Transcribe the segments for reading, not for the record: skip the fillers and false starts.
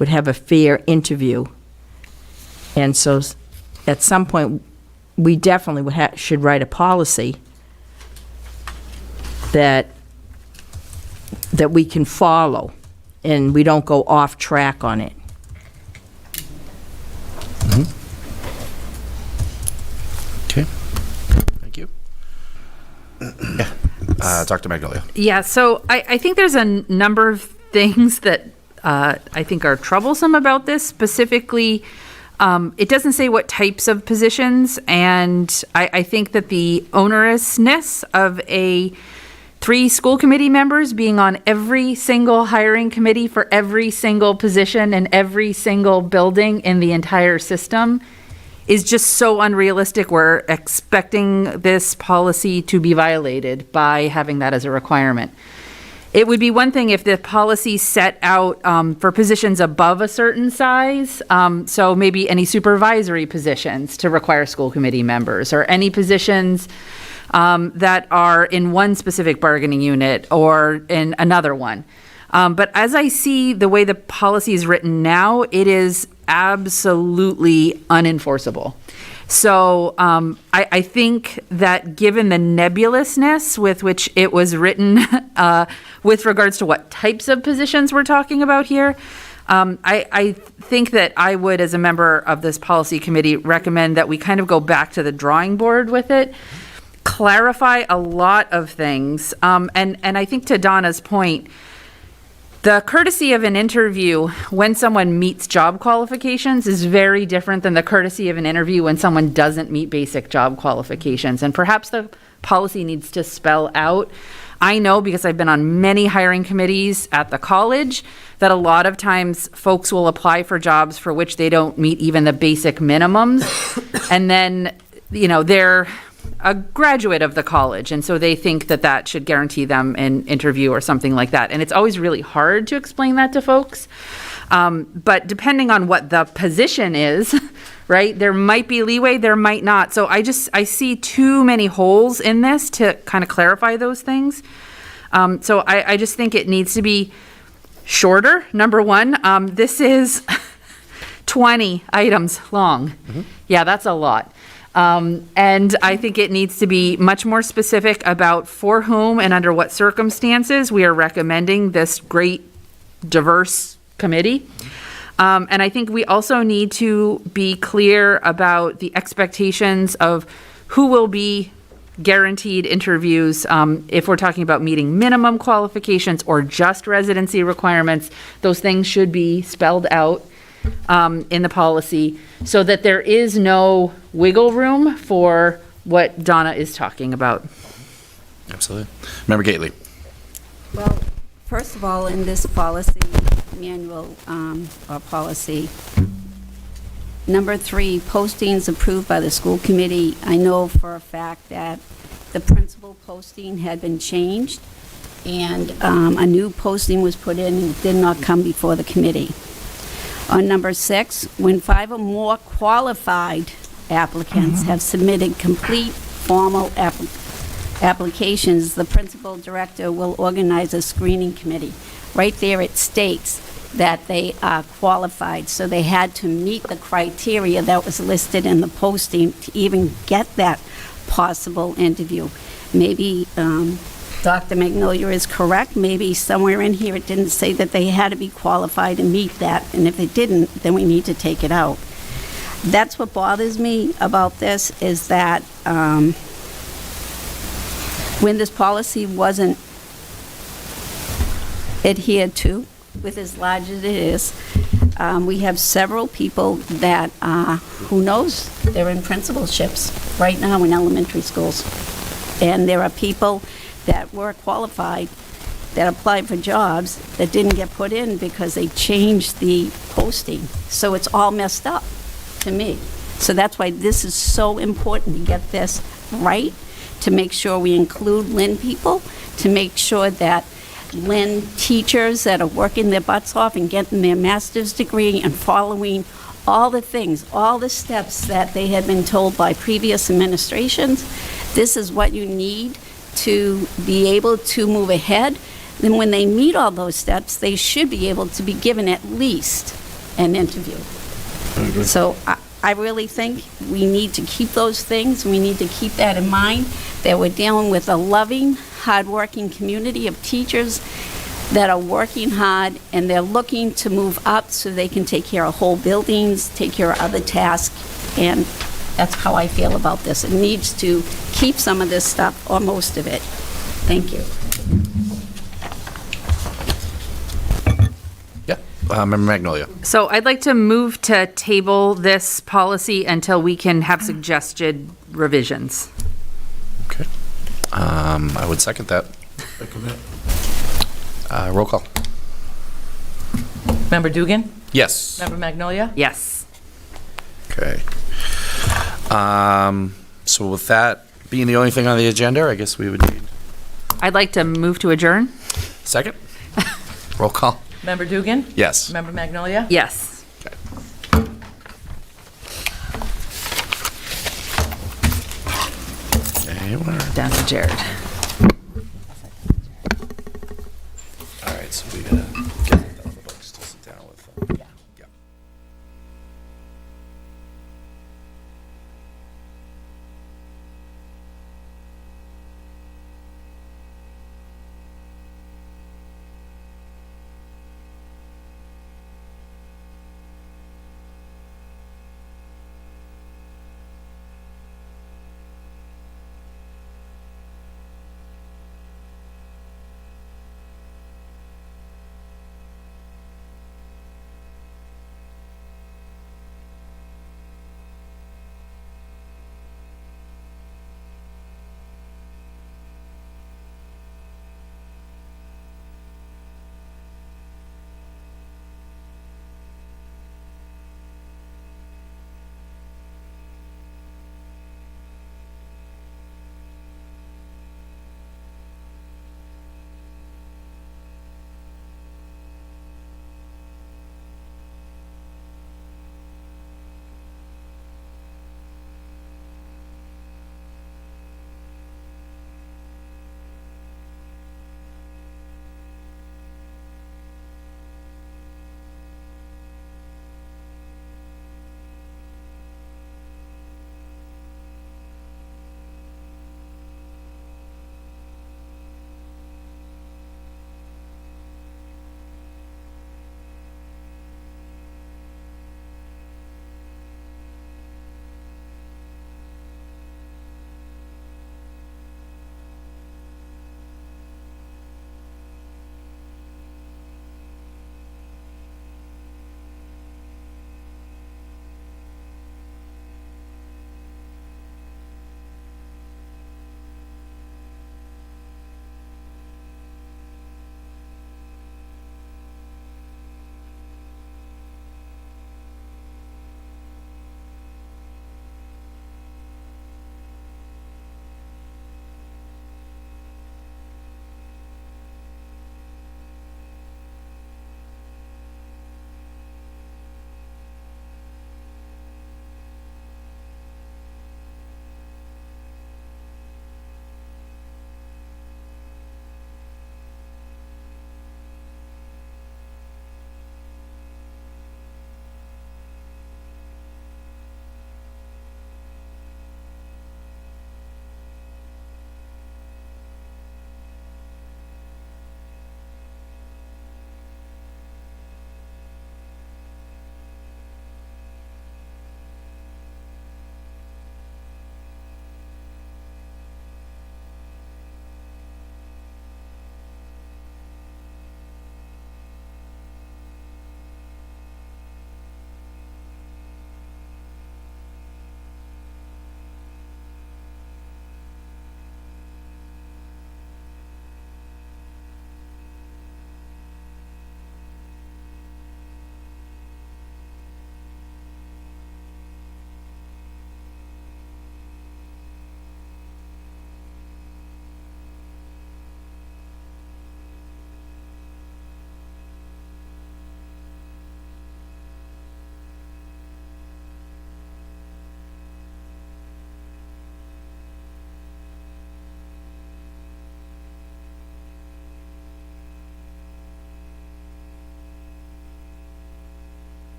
would have a fair interview. And so at some point, we definitely should write a policy that we can follow, and we don't go off track on it. Okay. Thank you. Yeah. Dr. Magnolia. Yeah, so I think there's a number of things that I think are troublesome about this. Specifically, it doesn't say what types of positions, and I think that the onerousness of 3 school committee members being on every single hiring committee for every single position in every single building in the entire system is just so unrealistic. We're expecting this policy to be violated by having that as a requirement. It would be one thing if the policy set out for positions above a certain size, so maybe any supervisory positions to require school committee members, or any positions that are in one specific bargaining unit or in another one. But as I see the way the policy is written now, it is absolutely unenforceable. So I think that given the nebulousness with which it was written with regards to what types of positions we're talking about here, I think that I would, as a member of this policy committee, recommend that we kind of go back to the drawing board with it, clarify a lot of things. And I think to Donna's point, the courtesy of an interview when someone meets job qualifications is very different than the courtesy of an interview when someone doesn't meet basic job qualifications. And perhaps the policy needs to spell out. I know, because I've been on many hiring committees at the college, that a lot of times folks will apply for jobs for which they don't meet even the basic minimums. And then, they're a graduate of the college, and so they think that that should guarantee them an interview or something like that. And it's always really hard to explain that to folks. But depending on what the position is, right, there might be leeway, there might not. So I see too many holes in this to kind of clarify those things. So I just think it needs to be shorter, number one. This is 20 items long. Mm-hmm. Yeah, that's a lot. And I think it needs to be much more specific about for whom and under what circumstances we are recommending this great, diverse committee. And I think we also need to be clear about the expectations of who will be guaranteed interviews. If we're talking about meeting minimum qualifications or just residency requirements, those things should be spelled out in the policy so that there is no wiggle room for what Donna is talking about. Absolutely. Member Gately. Well, first of all, in this policy manual or policy, number 3, postings approved by the school committee. I know for a fact that the principal posting had been changed and a new posting was put in and it did not come before the committee. On number 6, when 5 or more qualified applicants have submitted complete formal applications, the principal director will organize a screening committee. Right there it states that they are qualified, so they had to meet the criteria that was listed in the posting to even get that possible interview. Maybe Dr. Magnolia is correct. Maybe somewhere in here it didn't say that they had to be qualified and meet that, and if it didn't, then we need to take it out. That's what bothers me about this, is that when this policy wasn't adhered to, with as large as it is, we have several people that, who knows, they're in principalships right now in elementary schools. And there are people that were qualified that applied for jobs that didn't get put in because they changed the posting. So it's all messed up to me. So that's why this is so important to get this right, to make sure we include Lynn people, to make sure that Lynn teachers that are working their butts off and getting their master's degree and following all the things, all the steps that they had been told by previous administrations, this is what you need to be able to move ahead. Then when they meet all those steps, they should be able to be given at least an interview. So I really think we need to keep those things. We need to keep that in mind, that we're dealing with a loving, hardworking community of teachers that are working hard, and they're looking to move up so they can take care of whole buildings, take care of other tasks, and that's how I feel about this. It needs to keep some of this stuff, or most of it. Thank you. Yeah. Member Magnolia. So I'd like to move to table this policy until we can have suggested revisions. Okay. I would second that. Roll call. Member Dugan? Yes. Member Magnolia? Yes. Okay. So with that being the only thing on the agenda, I guess we would need I'd like to move to adjourn. second. Roll call. Member Dugan? Yes. Member Magnolia? Yes. Okay, we're- Down to Jared. all right, so we gotta get that on the books to sit down with them. Yeah.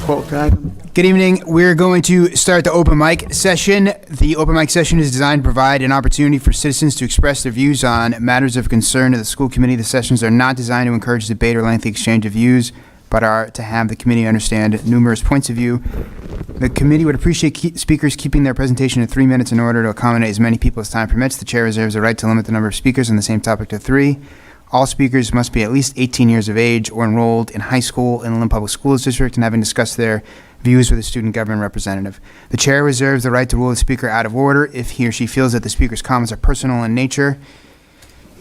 Good evening. We're going to start the open mic session. The open mic session is designed to provide an opportunity for citizens to express their views on matters of concern to the school committee. The sessions are not designed to encourage debate or lengthy exchange of views, but are to have the committee understand numerous points of view. The committee would appreciate speakers keeping their presentation to 3 minutes in order to accommodate as many people as time permits. The chair reserves the right to limit the number of speakers on the same topic to 3. All speakers must be at least 18 years of age or enrolled in high school in the Lynn Public Schools District and having discussed their views with a student government representative. The chair reserves the right to rule the speaker out of order if he or she feels that the speaker's comments are personal in nature.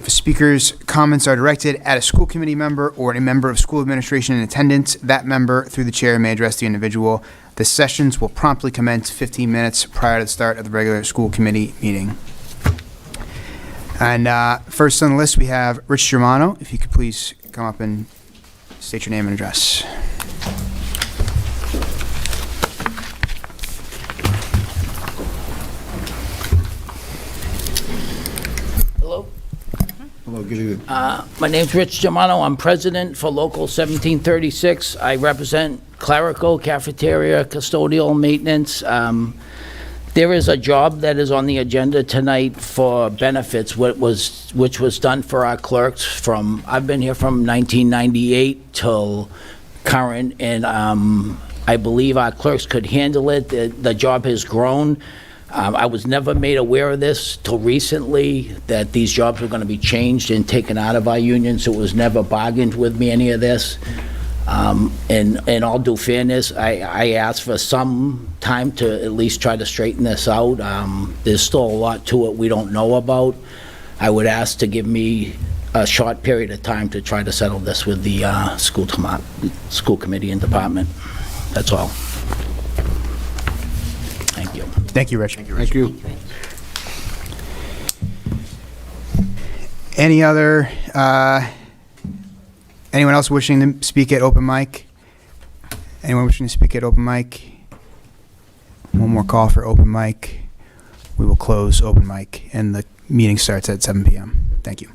If a speaker's comments are directed at a school committee member or a member of school administration in attendance, that member, through the chair, may address the individual. The sessions will promptly commence 15 minutes prior to the start of the regular school committee meeting. And first on the list, we have Rich Germano. If you could please come up and state your name and address. Hello. Hello, good evening. My name's Rich Germano. I'm president for Local 1736. I represent clerical, cafeteria, custodial, maintenance. There is a job that is on the agenda tonight for benefits, which was done for our clerks from, I've been here from 1998 till current, and I believe our clerks could handle it. The job has grown. I was never made aware of this till recently, that these jobs were going to be changed and taken out of our union, so it was never bargained with me, any of this. In all due fairness, I asked for some time to at least try to straighten this out. There's still a lot to it we don't know about. I would ask to give me a short period of time to try to settle this with the school committee and department. That's all. Thank you. Thank you, Rich. Thank you. Any other, anyone else wishing to speak at open mic? Anyone wishing to speak at open mic? One more call for open mic. We will close open mic, and the meeting starts at 7 p.m. Thank you.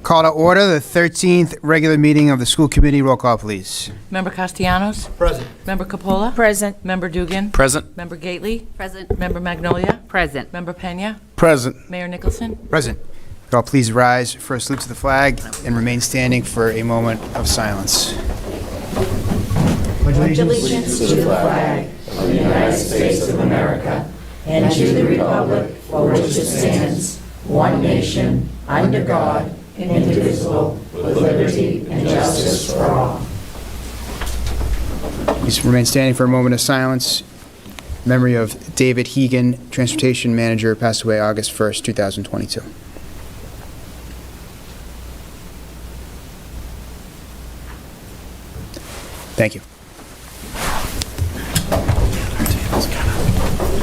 Call to order the 13th regular meeting of the school committee. Roll call, please. Member Castellanos? Present. Member Capola? Present. Member Dugan? Present. Member Gately? Present. Member Magnolia? Present. Member Pena? Present. Mayor Nicholson? Present. Could all please rise for a salute to the flag and remain standing for a moment of silence. Please remain standing for a moment of silence. Memory of David Hegan, Transportation Manager, passed away August 1st, 2022. Thank you.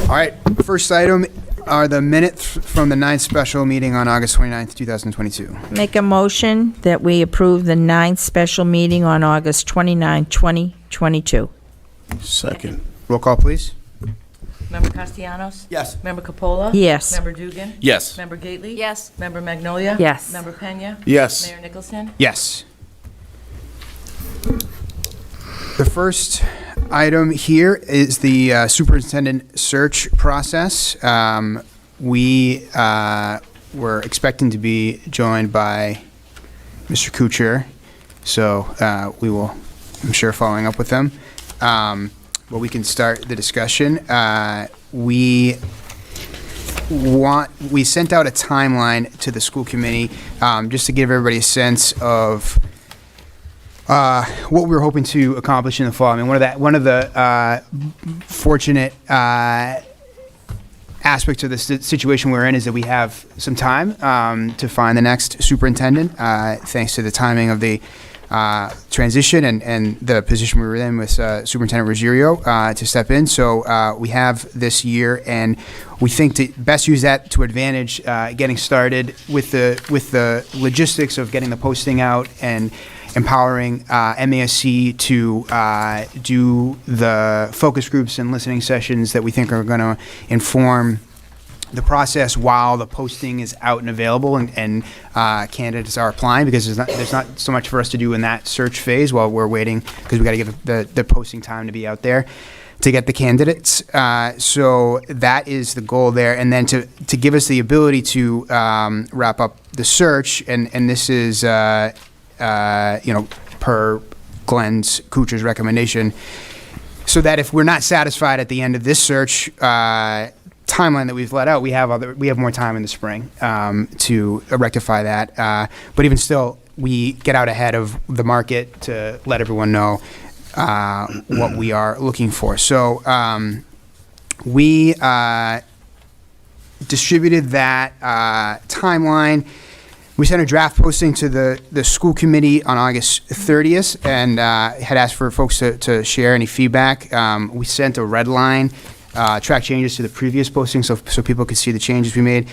All right, first item are the minutes from the 9th special meeting on August 29th, 2022. Make a motion that we approve the 9th special meeting on August 29, 2022. Second. Roll call, please. Member Castellanos? Yes. Member Capola? Yes. Member Dugan? Yes. Member Gately? Yes. Member Magnolia? Yes. Member Pena? Yes. Mayor Nicholson? Yes. The first item here is the superintendent search process. We were expecting to be joined by Mr. Kuchar, so we will, I'm sure, following up with them. Well, we can start the discussion. We sent out a timeline to the school committee just to give everybody a sense of what we were hoping to accomplish in the fall. I mean, one of the fortunate aspects of the situation we're in is that we have some time to find the next superintendent, thanks to the timing of the transition and the position we were in with Superintendent Ruggiero to step in. So we have this year, and we think to best use that to advantage getting started with the logistics of getting the posting out and empowering MASC to do the focus groups and listening sessions that we think are going to inform the process while the posting is out and available and candidates are applying, because there's not so much for us to do in that search phase while we're waiting, because we got to give the posting time to be out there to get the candidates. So that is the goal there. And then to give us the ability to wrap up the search, and this is per Glenn's Kuchar's recommendation, so that if we're not satisfied at the end of this search timeline that we've let out, we have more time in the spring to rectify that. But even still, we get out ahead of the market to let everyone know what we are looking for. So we distributed that timeline. We sent a draft posting to the school committee on August 30th and had asked for folks to share any feedback. We sent a red line, track changes to the previous posting so people could see the changes we made.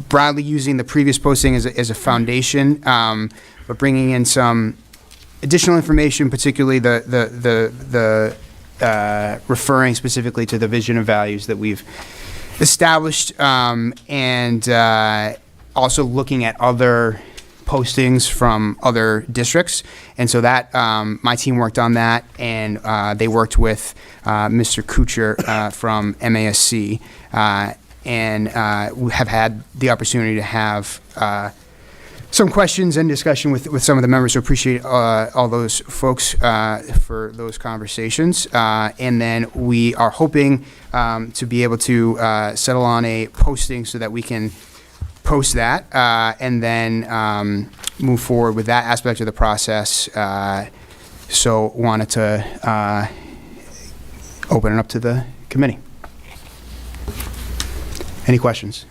Broadly using the previous posting as a foundation, but bringing in some additional information, particularly the referring specifically to the vision and values that we've established, and also looking at other postings from other districts. And so that my team worked on that, and they worked with Mr. Kuchar from MASC, and we have had the opportunity to have some questions and discussion with some of the members. So appreciate all those folks for those conversations. And then we are hoping to be able to settle on a posting so that we can post that, and then move forward with that aspect of the process. So wanted to open it up to the committee. Any questions?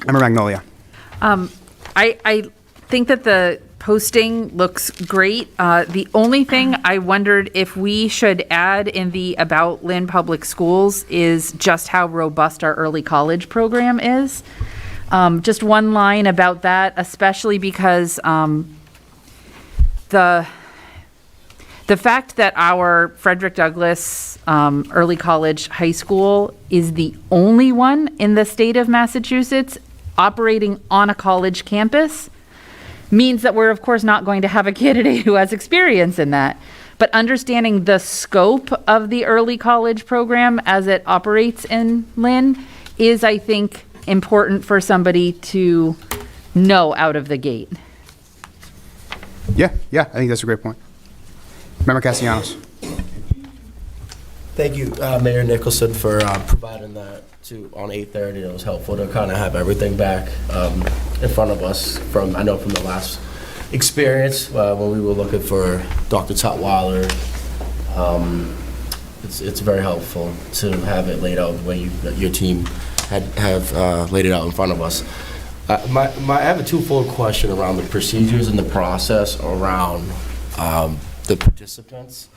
Member Magnolia. I think that the posting looks great. The only thing I wondered if we should add in the About Lynn Public Schools is just how robust our early college program is. Just one line about that, especially because the fact that our Frederick Douglass Early College High School is the only one in the state of Massachusetts operating on a college campus means that we're, of course, not going to have a candidate who has experience in that. But understanding the scope of the early college program as it operates in Lynn is, I think, important for somebody to know out of the gate. Yeah, I think that's a great point. Member Castellanos. Thank you, Mayor Nicholson, for providing that on 8:30. It was helpful to kind of have everything back in front of us from the last experience when we were looking for Dr. Tutwiler. It's very helpful to have it laid out the way your team have laid it out in front of us. I have a twofold question around the procedures and the process around the participants.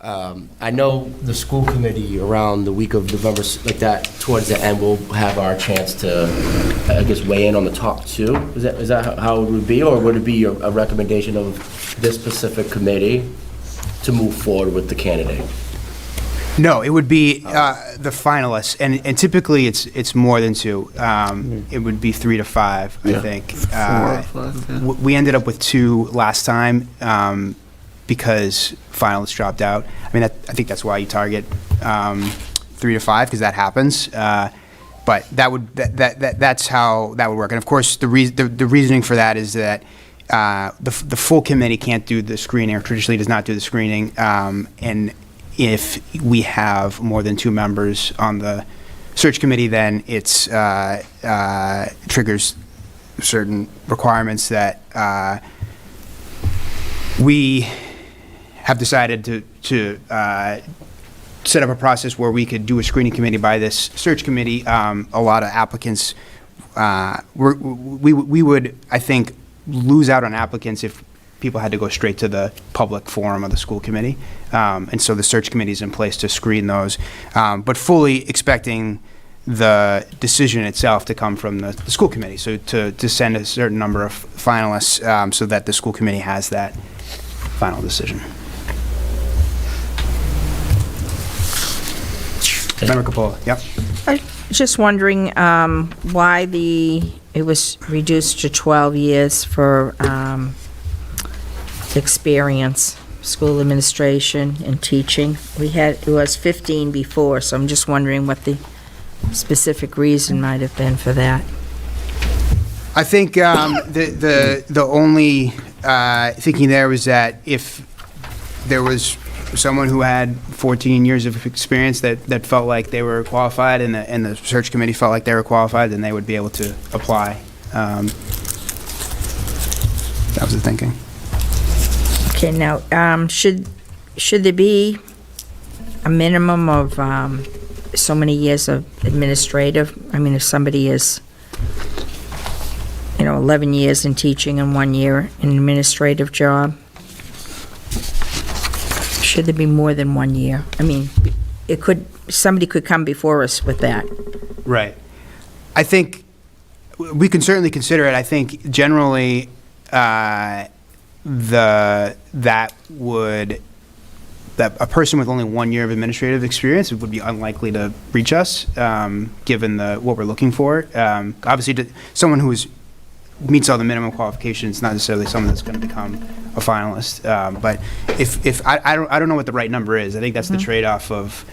I know the school committee around the week of November, like that, towards the end, will have our chance to, I guess, weigh in on the top two. Is that how it would be, or would it be a recommendation of this specific committee to move forward with the candidate? No, it would be the finalists, and typically it's more than two. It would be 3 to 5, I think. 4 or 5, We ended up with 2 last time because finalists dropped out. I mean, I think that's why you target 3 to 5, because that happens. But that's how that would work. And of course, the reasoning for that is that the full committee can't do the screening, or traditionally does not do the screening, and if we have more than 2 members on the search committee, then it's triggers certain requirements that we have decided to set up a process where we could do a screening committee by this search committee. A lot of applicants, we would, I think, lose out on applicants if people had to go straight to the public forum of the school committee. And so the search committee is in place to screen those, but fully expecting the decision itself to come from the school committee. So to send a certain number of finalists so that the school committee has that final decision. Member Capola, yep. I'm just wondering why it was reduced to 12 years for experience, school administration and teaching. It was 15 before, so I'm just wondering what the specific reason might have been for that. I think the only thinking there was that if there was someone who had 14 years of experience that felt like they were qualified, and the search committee felt like they were qualified, then they would be able to apply. That was the thinking. Okay, now, should there be a minimum of so many years of administrative? I mean, if somebody is, 11 years in teaching and 1 year in an administrative job, should there be more than 1 year? I mean, somebody could come before us with that. Right. I think we can certainly consider it. I think generally that a person with only 1 year of administrative experience would be unlikely to reach us, given what we're looking for. Obviously, someone who meets all the minimum qualifications, not necessarily someone that's going to become a finalist. But if I don't know what the right number is. I think that's the trade-off of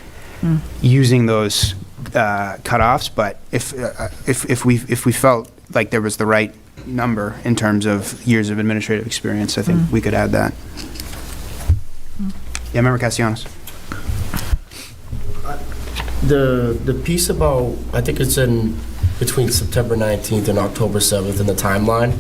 using those cutoffs. But if we felt like there was the right number in terms of years of administrative experience, I think we could add that. Yeah, Member Castellanos. The piece about, I think it's in between September 19th and October 7th in the timeline.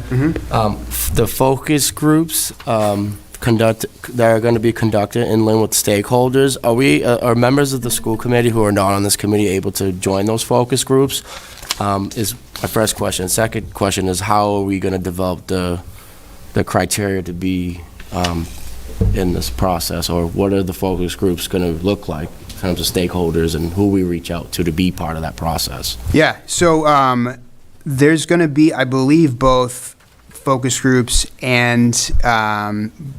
The focus groups that are going to be conducted in Lynn with stakeholders. Are members of the school committee who are not on this committee able to join those focus groups? Is my first question. Second question is, how are we going to develop the criteria to be in this process, or what are the focus groups going to look like in terms of stakeholders and who we reach out to be part of that process? Yeah, so there's going to be, I believe, both focus groups and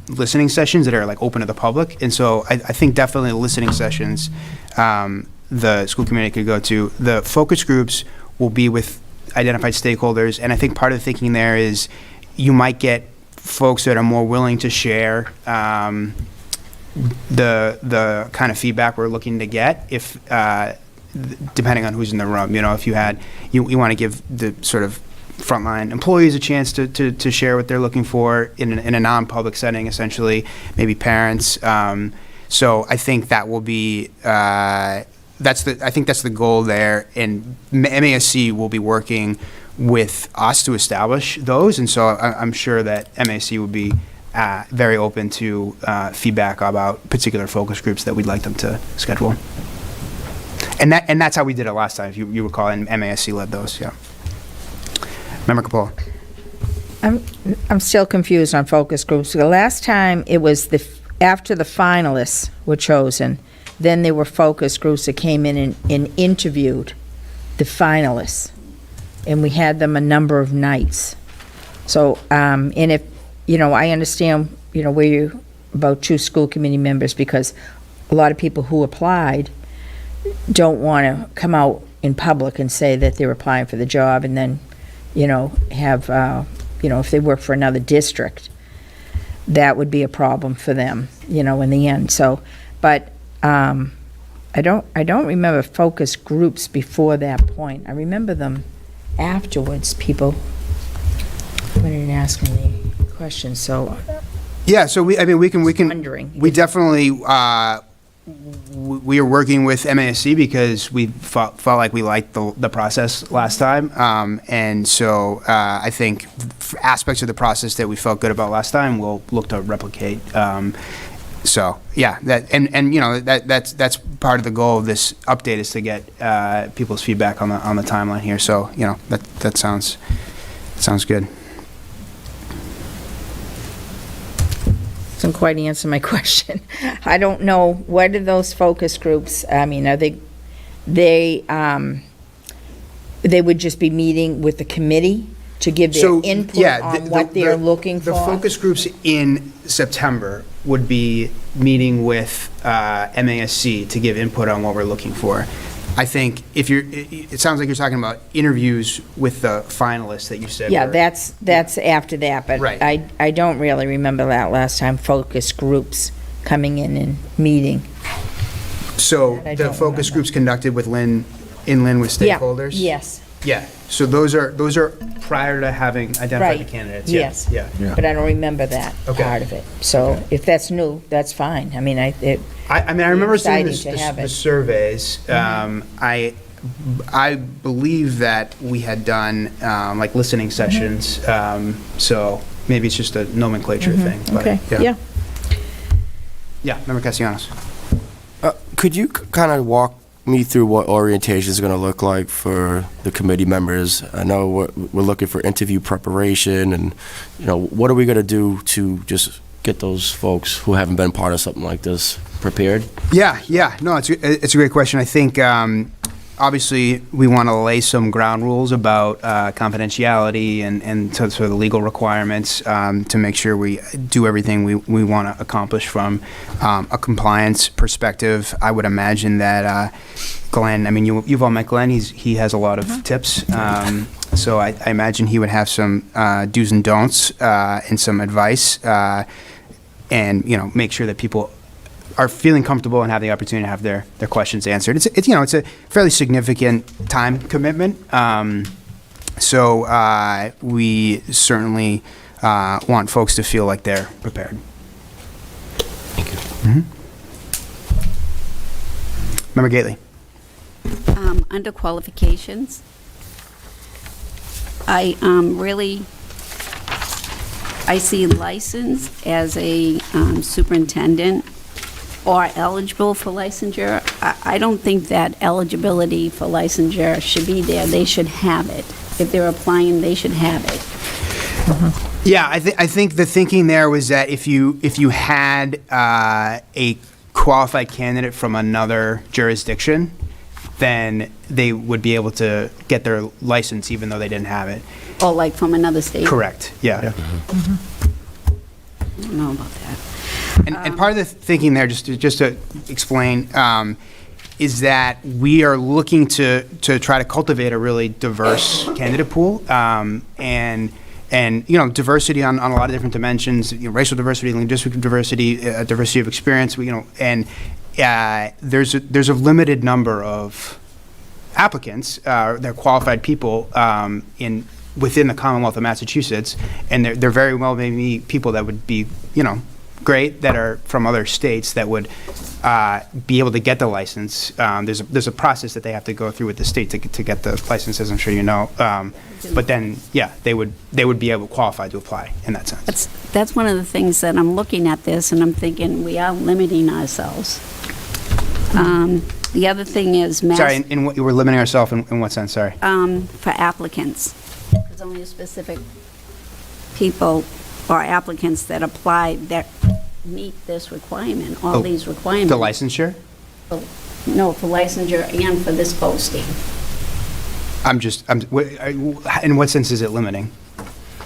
listening sessions that are like open to the public. And so I think definitely the listening sessions the school committee could go to. The focus groups will be with identified stakeholders, and I think part of the thinking there is you might get folks that are more willing to share the kind of feedback we're looking to get if depending on who's in the room. If you want to give the sort of frontline employees a chance to share what they're looking for in a non-public setting, essentially, maybe parents. So I think that will be I think that's the goal there, and MASC will be working with us to establish those, and so I'm sure that MASC will be very open to feedback about particular focus groups that we'd like them to schedule. And that's how we did it last time, if you recall, and MASC led those, yeah. Member Capola. I'm still confused on focus groups. The last time it was after the finalists were chosen, then there were focus groups that came in and interviewed the finalists, and we had them a number of nights. So, and if, I understand, where you, about 2 school committee members, because a lot of people who applied don't want to come out in public and say that they're applying for the job, and then, have, if they work for another district, that would be a problem for them, in the end. So, but I don't remember focus groups before that point. I remember them afterwards. People went in asking me questions. So yeah, so we can wondering. We definitely we are working with MASC because we felt like we liked the process last time, and so I think aspects of the process that we felt good about last time we'll look to replicate. So yeah, that's part of the goal of this update, is to get people's feedback on the timeline here. So that sounds good. Doesn't quite answer my question. I don't know, what are those focus groups? I mean, are they would just be meeting with the committee to give their input on what they're looking for? The focus groups in September would be meeting with MASC to give input on what we're looking for. I think it sounds like you're talking about interviews with the finalists that you said. Yeah, that's after that, but right. I don't really remember that last time, focus groups coming in and meeting. So I the don't focus remember. groups conducted with Lynn with stakeholders? Yeah, yes. Yeah, so those are prior to having identified Right. the candidates? Yes. Yeah. But I don't remember that Okay. part of it. So if that's new, that's fine. I mean, I remember seeing exciting to have the it. surveys. I believe that we had done like listening sessions, so maybe it's just a nomenclature thing. But, Okay, yeah. Yeah, Member Castellanos. Could you kind of walk me through what orientation is going to look like for the committee members? I know we're looking for interview preparation, and what are we going to do to just get those folks who haven't been part of something like this prepared? Yeah. No, it's a great question. I think obviously we want to lay some ground rules about confidentiality and sort of the legal requirements to make sure we do everything we want to accomplish from a compliance perspective. I would imagine that Glenn, I mean, you've all met Glenn. He has a lot of tips. So I imagine he would have some do's and don'ts and some advice, and make sure that people are feeling comfortable and have the opportunity to have their questions answered. It's a fairly significant time commitment. So we certainly want folks to feel like they're prepared. Thank you. Mm-hmm. Member Gately. Under qualifications, I see license as a superintendent or eligible for licensure. I don't think that eligibility for licensure should be there. They should have it. If they're applying, they should have it. Mm-hmm. Yeah, I think the thinking there was that if you had a qualified candidate from another jurisdiction, then they would be able to get their license even though they didn't have it. Or like from another state. Correct, yeah. I don't know about that. And part of the thinking there, just to explain, is that we are looking to try to cultivate a really diverse candidate pool, and diversity on a lot of different dimensions, racial diversity, linguistic diversity, diversity of experience, and there's a limited number of applicants, they're qualified people within the Commonwealth of Massachusetts, and they're very well maybe people that would be, great, that are from other states that would be able to get the license. There's a process that they have to go through with the state to get the licenses, I'm sure you know. But then, yeah, they would be able to qualify to apply in that sense. That's one of the things that I'm looking at this, and I'm thinking we are limiting ourselves. The other thing is... Sorry, in what, you were limiting ourselves in what sense, sorry? For applicants. There's only a specific people or applicants that apply that meet this requirement, all these requirements. The licensure? No, for licensure and for this posting. In what sense is it limiting?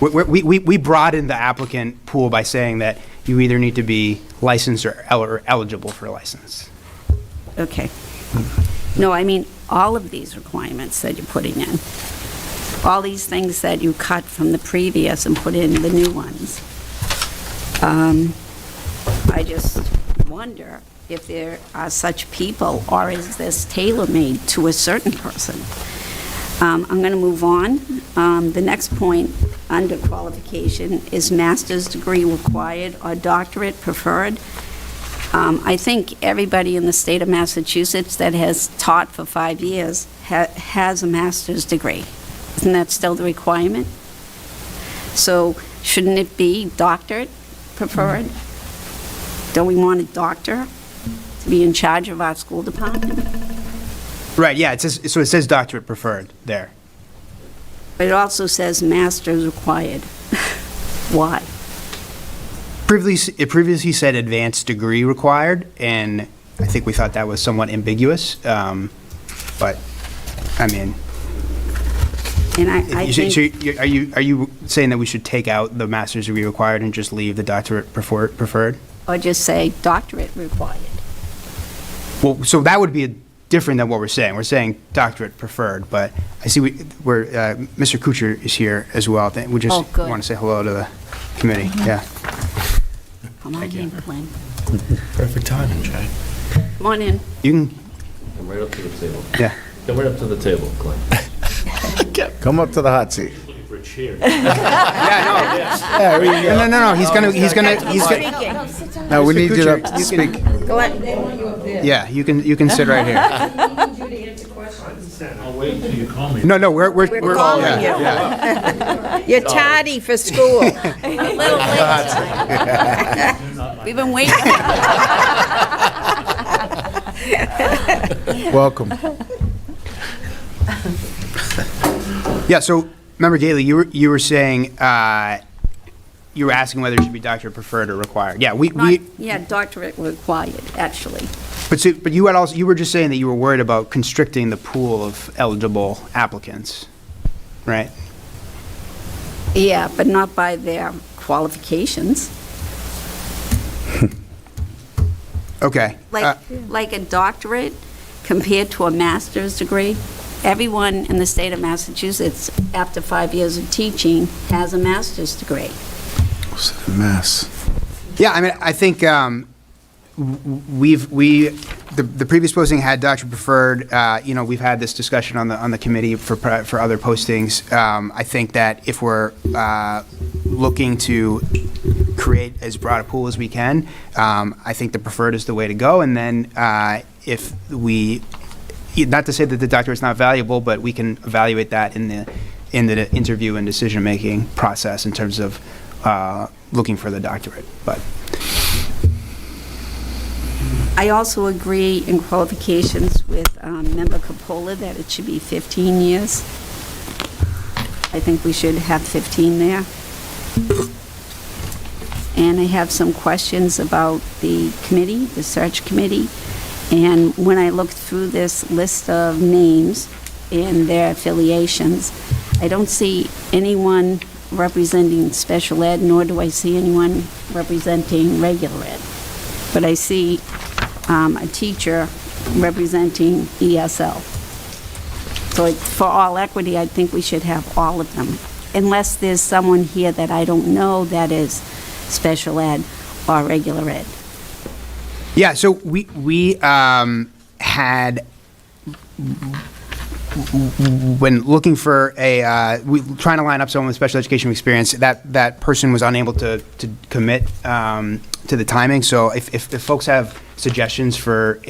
We broadened the applicant pool by saying that you either need to be licensed or eligible for a license. Okay. No, I mean, all of these requirements that you're putting in. All these things that you cut from the previous and put in the new ones. I just wonder if there are such people, or is this tailor-made to a certain person? I'm going to move on. The next point under qualification is master's degree required or doctorate preferred. I think everybody in the state of Massachusetts that has taught for 5 years has a master's degree. Isn't that still the requirement? So shouldn't it be doctorate preferred? Don't we want a doctor to be in charge of our school department? Right, yeah, it says doctorate preferred there. But it also says master's required. Why? It previously said advanced degree required, and I think we thought that was somewhat ambiguous, but, I mean... And I think... So are you saying that we should take out the master's degree required and just leave the doctorate preferred? Or just say doctorate required. Well, so that would be different than what we're saying. We're saying doctorate preferred, but I see Mr. Kuchar is here as well. We just good. want to say hello to the committee. Yeah. Come on in, Glenn. Perfect timing, Jay. Come on in. You can, Come right up to the table. yeah. Come right up to the table, Clay. Come up to the hot seat. Looking for a chair. No. He's gonna. No, we need you Kuchar, to you speak. Yeah, you can sit right here. I'll wait until you call me. No, we're calling yeah, you. yeah. You're tardy for school. A little late. We've been waiting. Welcome. Yeah. So, remember, Gailey, you were saying you were asking whether it should be doctorate preferred or required. Yeah, Yeah, doctorate required, actually. But you were just saying that you were worried about constricting the pool of eligible applicants, right? Yeah, but not by their qualifications. Okay. Like a doctorate compared to a master's degree. Everyone in the state of Massachusetts, after 5 years of teaching, has a master's degree. It's a mess. Yeah, I mean, I think the previous posting had doctorate preferred. We've had this discussion on the committee for other postings. I think that if we're looking to create as broad a pool as we can, I think the preferred is the way to go. And then if we, not to say that the doctorate is not valuable, but we can evaluate that in the interview and decision-making process in terms of looking for the doctorate. But I also agree in qualifications with Member Capola that it should be 15 years. I think we should have 15 there. And I have some questions about the committee, the search committee. And when I looked through this list of names and their affiliations, I don't see anyone representing special ed, nor do I see anyone representing regular ed. But I see a teacher representing ESL. So for all equity, I think we should have all of them, unless there's someone here that I don't know that is special ed or regular ed. Yeah, so we had, when looking for trying to line up someone with special education experience, that person was unable to commit to the timing. So if folks have suggestions for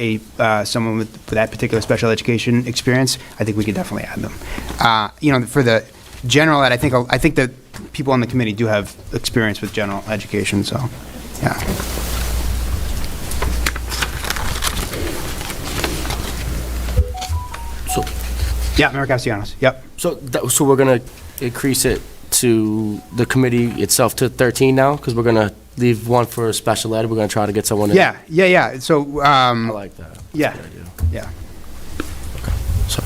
someone with that particular special education experience, I think we could definitely add them. For the general ed, I think that people on the committee do have experience with general education. So, yeah. So, Yeah, Member Castellanos. Yep. so we're gonna increase it to the committee itself to 13 now, because we're gonna leave one for special ed. We're gonna try to get someone in. Yeah. So, I like that. yeah, Good idea. yeah. So,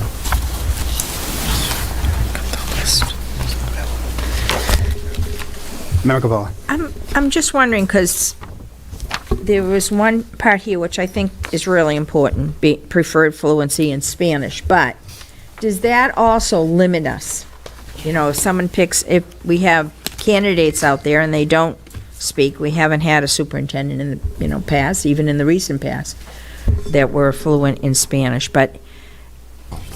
Member Capola. I'm just wondering, because there was one part here which I think is really important, preferred fluency in Spanish, but does that also limit us? If we have candidates out there and they don't speak, we haven't had a superintendent in the past, even in the recent past, that were fluent in Spanish, but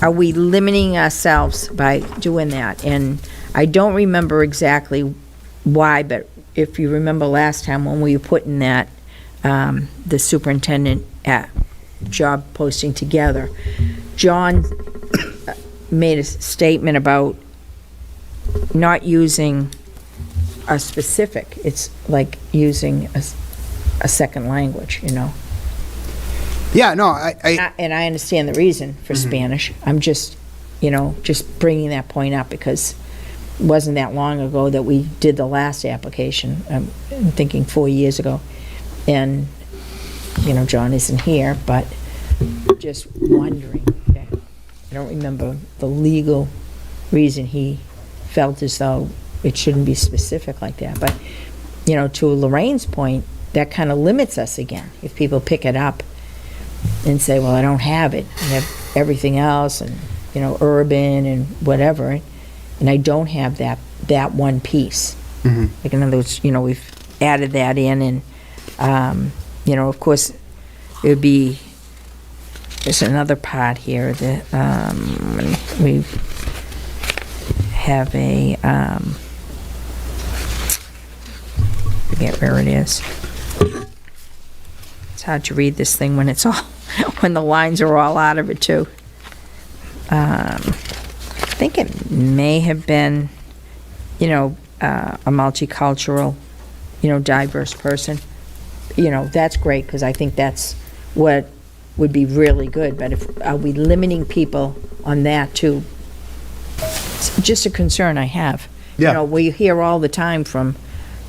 are we limiting ourselves by doing that? And I don't remember exactly why, but if you remember last time when we were putting that, the superintendent job posting together, John made a statement about not using a specific, it's like using a second language, Yeah, no, And I understand the reason for Spanish. I'm just bringing that point up because it wasn't that long ago that we did the last application. I'm thinking 4 years ago. And, John isn't here, but just wondering. I don't remember the legal reason he felt as though it shouldn't be specific like that. But, to Lorraine's point, that kind of limits us again. If people pick it up and say, well, I don't have it. I have everything else and, urban and whatever. And I don't have that one piece. Like, in other words, we've added that in and, of course, it would be, there's another part here that we have a, forget where it is. It's hard to read this thing when it's all, when the lines are all out of it too. I think it may have been, a multicultural, diverse person. That's great, because I think that's what would be really good, but are we limiting people on that too? It's just a concern I have. Yeah. We hear all the time from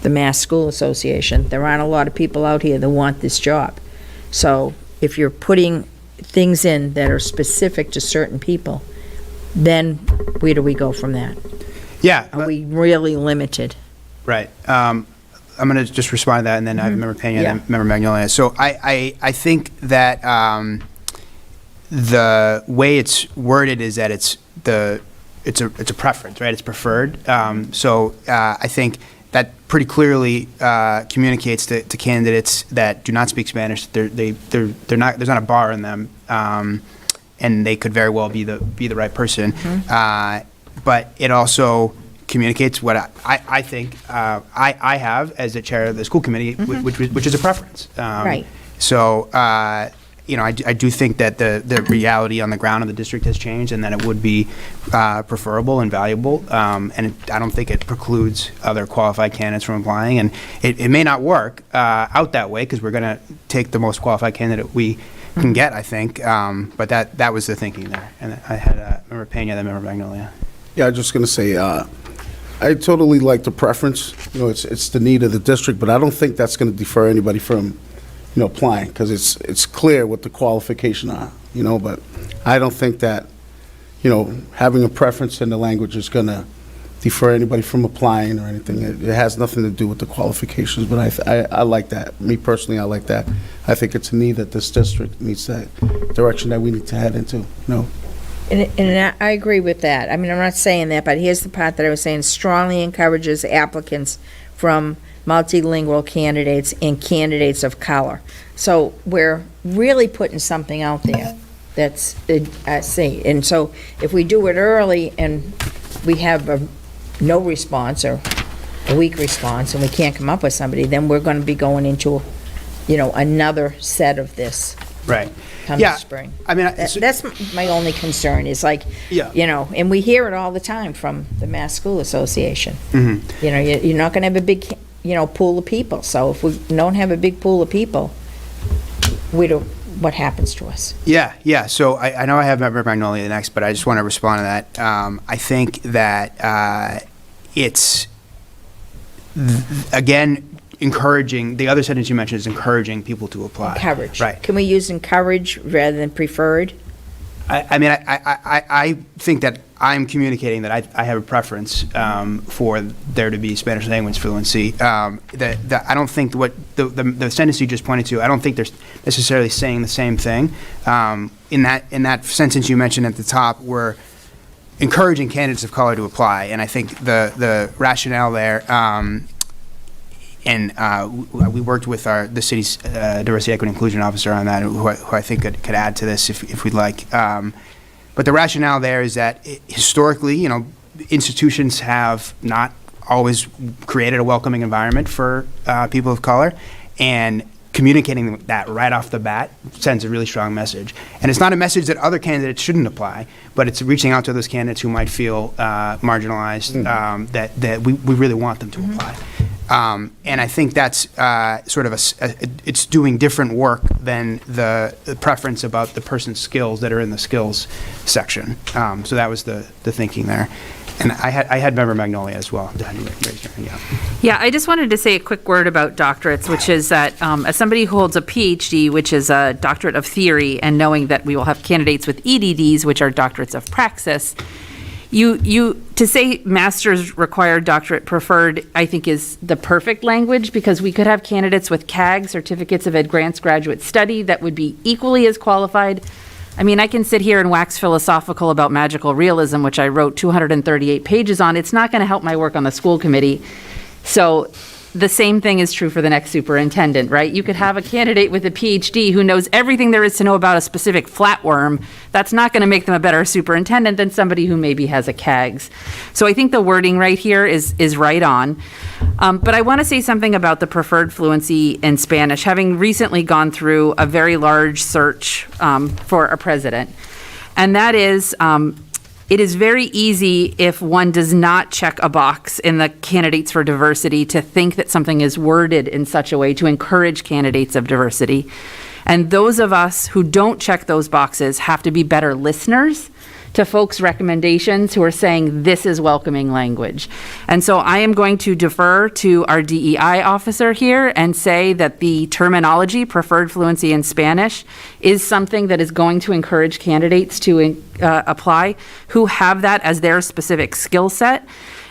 the Mass School Association, there aren't a lot of people out here that want this job. So if you're putting things in that are specific to certain people, then where do we go from that? yeah. Are we really limited? Right. I'm going to just respond to that, and then I have Member Pena and then Member Magnolia. So I think that the way it's worded is that it's a preference, right? It's preferred. So I think that pretty clearly communicates to candidates that do not speak Spanish. They're not. There's not a bar in them, and they could very well be the right person. But it also communicates what I think I have as the chair of the school committee, which is a preference. Right. So, I do think that the reality on the ground of the district has changed, and that it would be preferable and valuable. And I don't think it precludes other qualified candidates from applying. And it may not work out that way, because we're going to take the most qualified candidate we can get, I think. But that was the thinking there. And I had Member Pena, then Member Magnolia. Yeah, I was just going to say, I totally like the preference. It's the need of the district, but I don't think that's going to defer anybody from, applying, because it's clear what the qualifications are, but I don't think that, having a preference in the language is going to defer anybody from applying or anything. It has nothing to do with the qualifications, but I like that. Me personally, I like that. I think it's a need that this district needs, that direction that we need to head into, you know? And I agree with that. I mean, I'm not saying that, but here's the part that I was saying, strongly encourages applicants from multilingual candidates and candidates of color. So we're really putting something out there that's, I see. And so if we do it early and we have no response or a weak response and we can't come up with somebody, then we're going to be going into, another set of this. Right. Come Yeah, spring. I mean, That's my only concern, is like, Yeah. and we hear it all the time from the Mass School Association. Mhm. You're not going to have a big, pool of people. So if we don't have a big pool of people, what happens to us? Yeah. So I know I have Member Magnolia next, but I just want to respond to that. I think that it's, again, encouraging, the other sentence you mentioned is encouraging people to apply. Encourage. Right. Can we use encourage rather than preferred? I think that I'm communicating that I have a preference for there to be Spanish language fluency. I don't think what the sentence you just pointed to, I don't think they're necessarily saying the same thing. In that sentence you mentioned at the top, we're encouraging candidates of color to apply, and I think the rationale there. And we worked with the city's diversity, equity, inclusion officer on that, who I think could add to this if we'd like. But the rationale there is that historically, institutions have not always created a welcoming environment for people of color, and communicating that right off the bat sends a really strong message. And it's not a message that other candidates shouldn't apply, but it's reaching out to those candidates who might feel marginalized, that we really want them to apply. And I think that's sort of it's doing different work than the preference about the person's skills that are in the skills section. So that was the thinking there. And I had Member Magnolia as well. Yeah, I just wanted to say a quick word about doctorates, which is that as somebody who holds a PhD, which is a doctorate of theory, and knowing that we will have candidates with EDDs, which are doctorates of praxis, to say master's required, doctorate preferred, I think is the perfect language, because we could have candidates with CAG, certificates of advanced graduate study, that would be equally as qualified. I mean, I can sit here and wax philosophical about magical realism, which I wrote 238 pages on. It's not going to help my work on the school committee. So the same thing is true for the next superintendent, right? You could have a candidate with a PhD who knows everything there is to know about a specific flatworm. That's not going to make them a better superintendent than somebody who maybe has a CAGS. So I think the wording right here is right on. But I want to say something about the preferred fluency in Spanish, having recently gone through a very large search for a president. And that is, it is very easy, if one does not check a box in the candidates for diversity, to think that something is worded in such a way to encourage candidates of diversity. And those of us who don't check those boxes have to be better listeners to folks' recommendations who are saying this is welcoming language. And so I am going to defer to our DEI officer here and say that the terminology, preferred fluency in Spanish, is something that is going to encourage candidates to apply who have that as their specific skill set.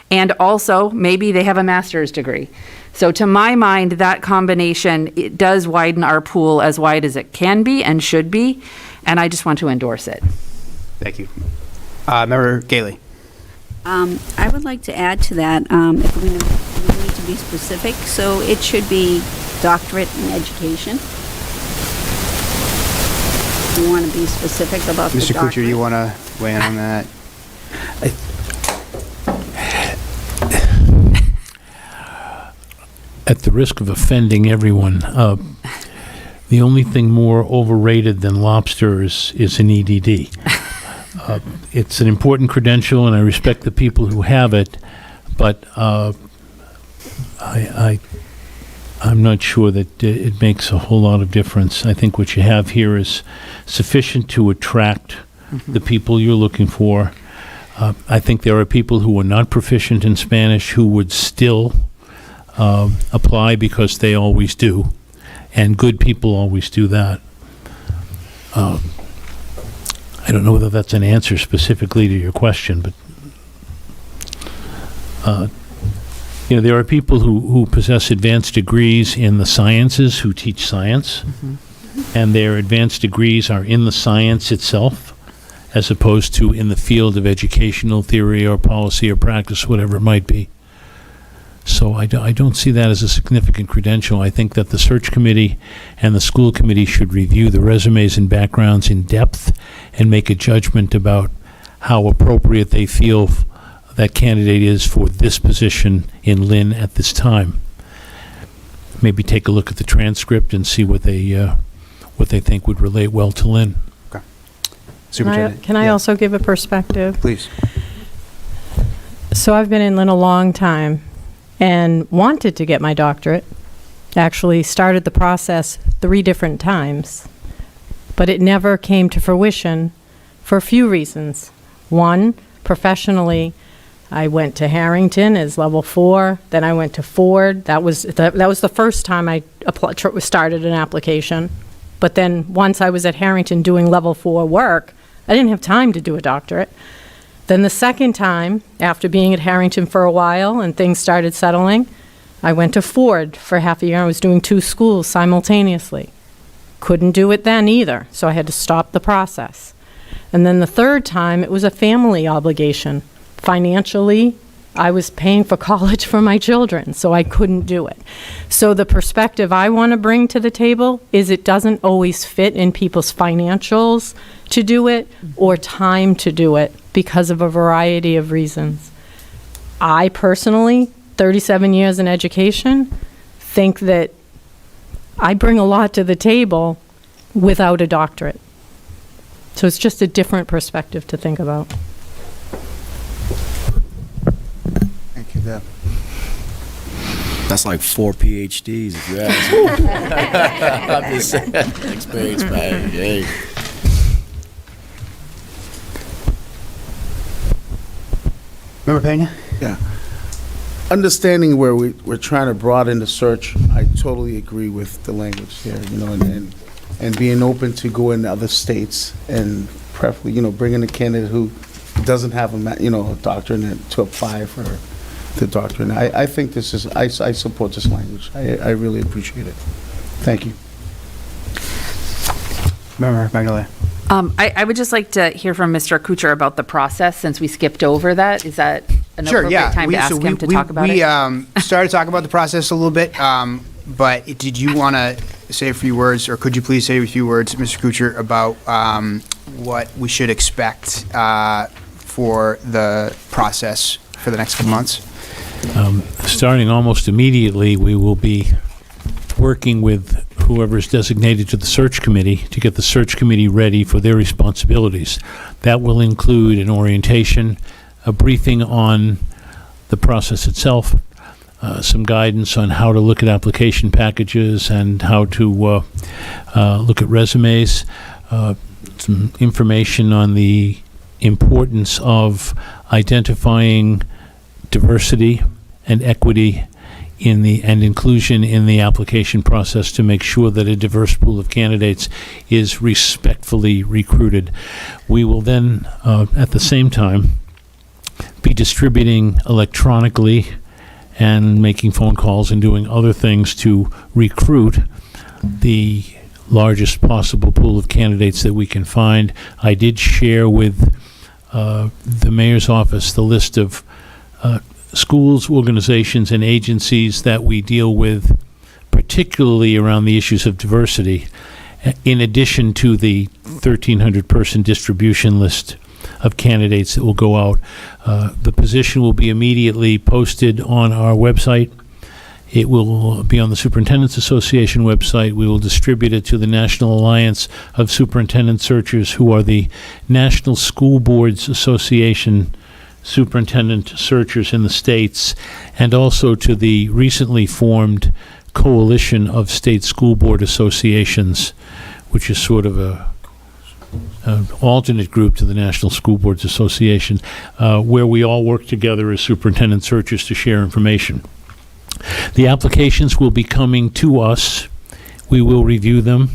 And also, maybe they have a master's degree. So to my mind, that combination, it does widen our pool as wide as it can be and should be, and I just want to endorse it. Thank you. Member Gailey. I would like to add to that, if we need to be specific, so it should be doctorate in education. We want to be specific about the Mr. doctorate. Kuchar, you want to weigh in on that? At the risk of offending everyone, the only thing more overrated than lobster is an EDD. It's an important credential, and I respect the people who have it, but I'm not sure that it makes a whole lot of difference. I think what you have here is sufficient to attract the people you're looking for. I think there are people who are not proficient in Spanish who would still apply because they always do, and good people always do that. I don't know whether that's an answer specifically to your question, but There are people who possess advanced degrees in the sciences who teach science, and their advanced degrees are in the science itself, as opposed to in the field of educational theory or policy or practice, whatever it might be. So I don't see that as a significant credential. I think that the search committee and the school committee should review the resumes and backgrounds in depth and make a judgment about how appropriate they feel that candidate is for this position in Lynn at this time. Maybe take a look at the transcript and see what they think would relate well to Lynn. Superintendent. Can I also give a perspective? Please. So I've been in Lynn a long time and wanted to get my doctorate. Actually started the process 3 different times, but it never came to fruition for a few reasons. One, professionally, I went to Harrington as level 4, then I went to Ford. That was the first time I started an application. But then once I was at Harrington doing level 4 work, I didn't have time to do a doctorate. Then the second time, after being at Harrington for a while and things started settling, I went to Ford for half a year. I was doing 2 schools simultaneously. Couldn't do it then either, so I had to stop the process. And then the third time, it was a family obligation. Financially, I was paying for college for my children, so I couldn't do it. So the perspective I want to bring to the table is it doesn't always fit in people's financials to do it or time to do it because of a variety of reasons. I personally, 37 years in education, think that I bring a lot to the table without a doctorate. So it's just a different perspective to think about. Thank you, Deb. That's like 4 PhDs, if you ask me. I'm just saying, experience, man. Hey. Member Pena? Yeah. Understanding where we're trying to broaden the search, I totally agree with the language here, and being open to go in other states and preferably, bringing a candidate who doesn't have a doctorate to apply for the doctorate. I think this is, I support this language. I really appreciate it. Thank you. Member Magnolia? I would just like to hear from Mr. Kuchar about the process, since we skipped over that. Is that an appropriate time to ask him to talk about it? We started talking about the process a little bit, but did you want to say a few words, or could you please say a few words, Mr. Kuchar, about what we should expect for the process for the next couple months? Starting almost immediately, we will be working with whoever is designated to the search committee to get the search committee ready for their responsibilities. That will include an orientation, a briefing on the process itself, some guidance on how to look at application packages and how to look at resumes, some information on the importance of identifying diversity and equity and inclusion in the application process to make sure that a diverse pool of candidates is respectfully recruited. We will then, at the same time, be distributing electronically and making phone calls and doing other things to recruit the largest possible pool of candidates that we can find. I did share with the mayor's office the list of schools, organizations, and agencies that we deal with, particularly around the issues of diversity, in addition to the 1,300-person distribution list of candidates that will go out. The position will be immediately posted on our website. It will be on the Superintendent's Association website. We will distribute it to the National Alliance of Superintendent Searchers, who are the National School Boards Association superintendent searchers in the states, and also to the recently formed Coalition of State School Board Associations, which is sort of an alternate group to the National School Boards Association, where we all work together as superintendent searchers to share information. The applications will be coming to us. We will review them.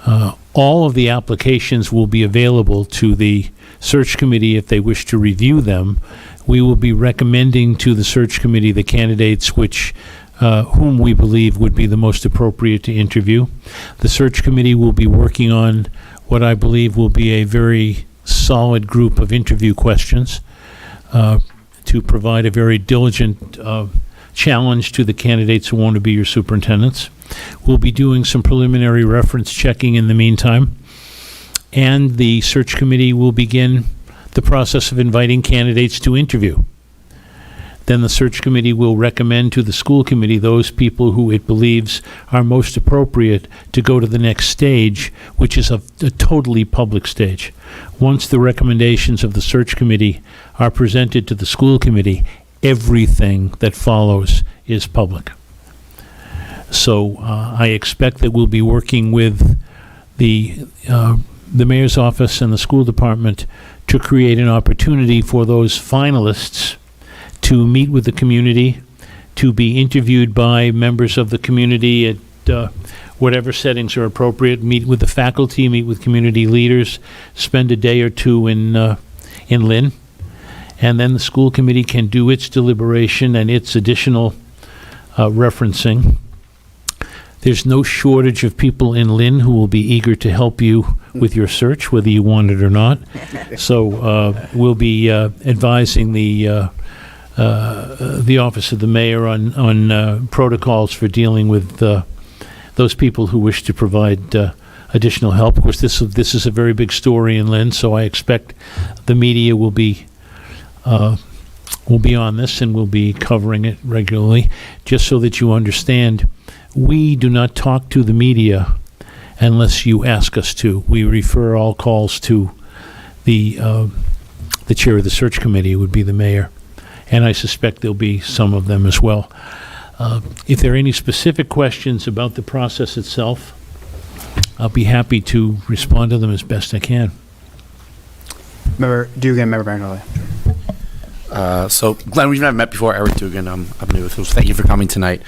All of the applications will be available to the search committee if they wish to review them. We will be recommending to the search committee the candidates whom we believe would be the most appropriate to interview. The search committee will be working on what I believe will be a very solid group of interview questions to provide a very diligent challenge to the candidates who want to be your superintendents. We'll be doing some preliminary reference checking in the meantime, and the search committee will begin the process of inviting candidates to interview. Then the search committee will recommend to the school committee those people who it believes are most appropriate to go to the next stage, which is a totally public stage. Once the recommendations of the search committee are presented to the school committee, everything that follows is public. So I expect that we'll be working with the mayor's office and the school department to create an opportunity for those finalists to meet with the community, to be interviewed by members of the community at whatever settings are appropriate, meet with the faculty, meet with community leaders, spend a day or two in Lynn, and then the school committee can do its deliberation and its additional referencing. There's no shortage of people in Lynn who will be eager to help you with your search, whether you want it or not. So we'll be advising the office of the mayor on protocols for dealing with those people who wish to provide additional help. Of course, this is a very big story in Lynn, so I expect the media will be on this and will be covering it regularly. Just so that you understand, we do not talk to the media unless you ask us to. We refer all calls to the chair of the search committee, would be the mayor. And I suspect there'll be some of them as well. If there are any specific questions about the process itself, I'll be happy to respond to them as best I can. Member Dugan, Member Bagnoli. So, Glenn, we've never met before. Eric Dugan, I'm new with you. Thank you for coming tonight.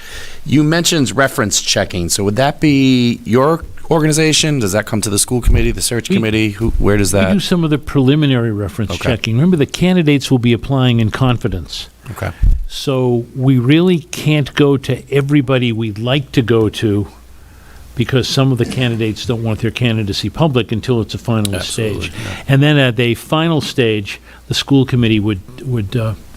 You mentioned reference checking. So would that be your organization? Does that come to the school committee, the search committee? Where does that? We do some of the preliminary reference checking. Remember, the candidates will be applying in confidence. Okay. So we really can't go to everybody we'd like to go to, because some of the candidates don't want their candidacy public until it's a finalist stage. Yeah. And then at a final stage, the school committee would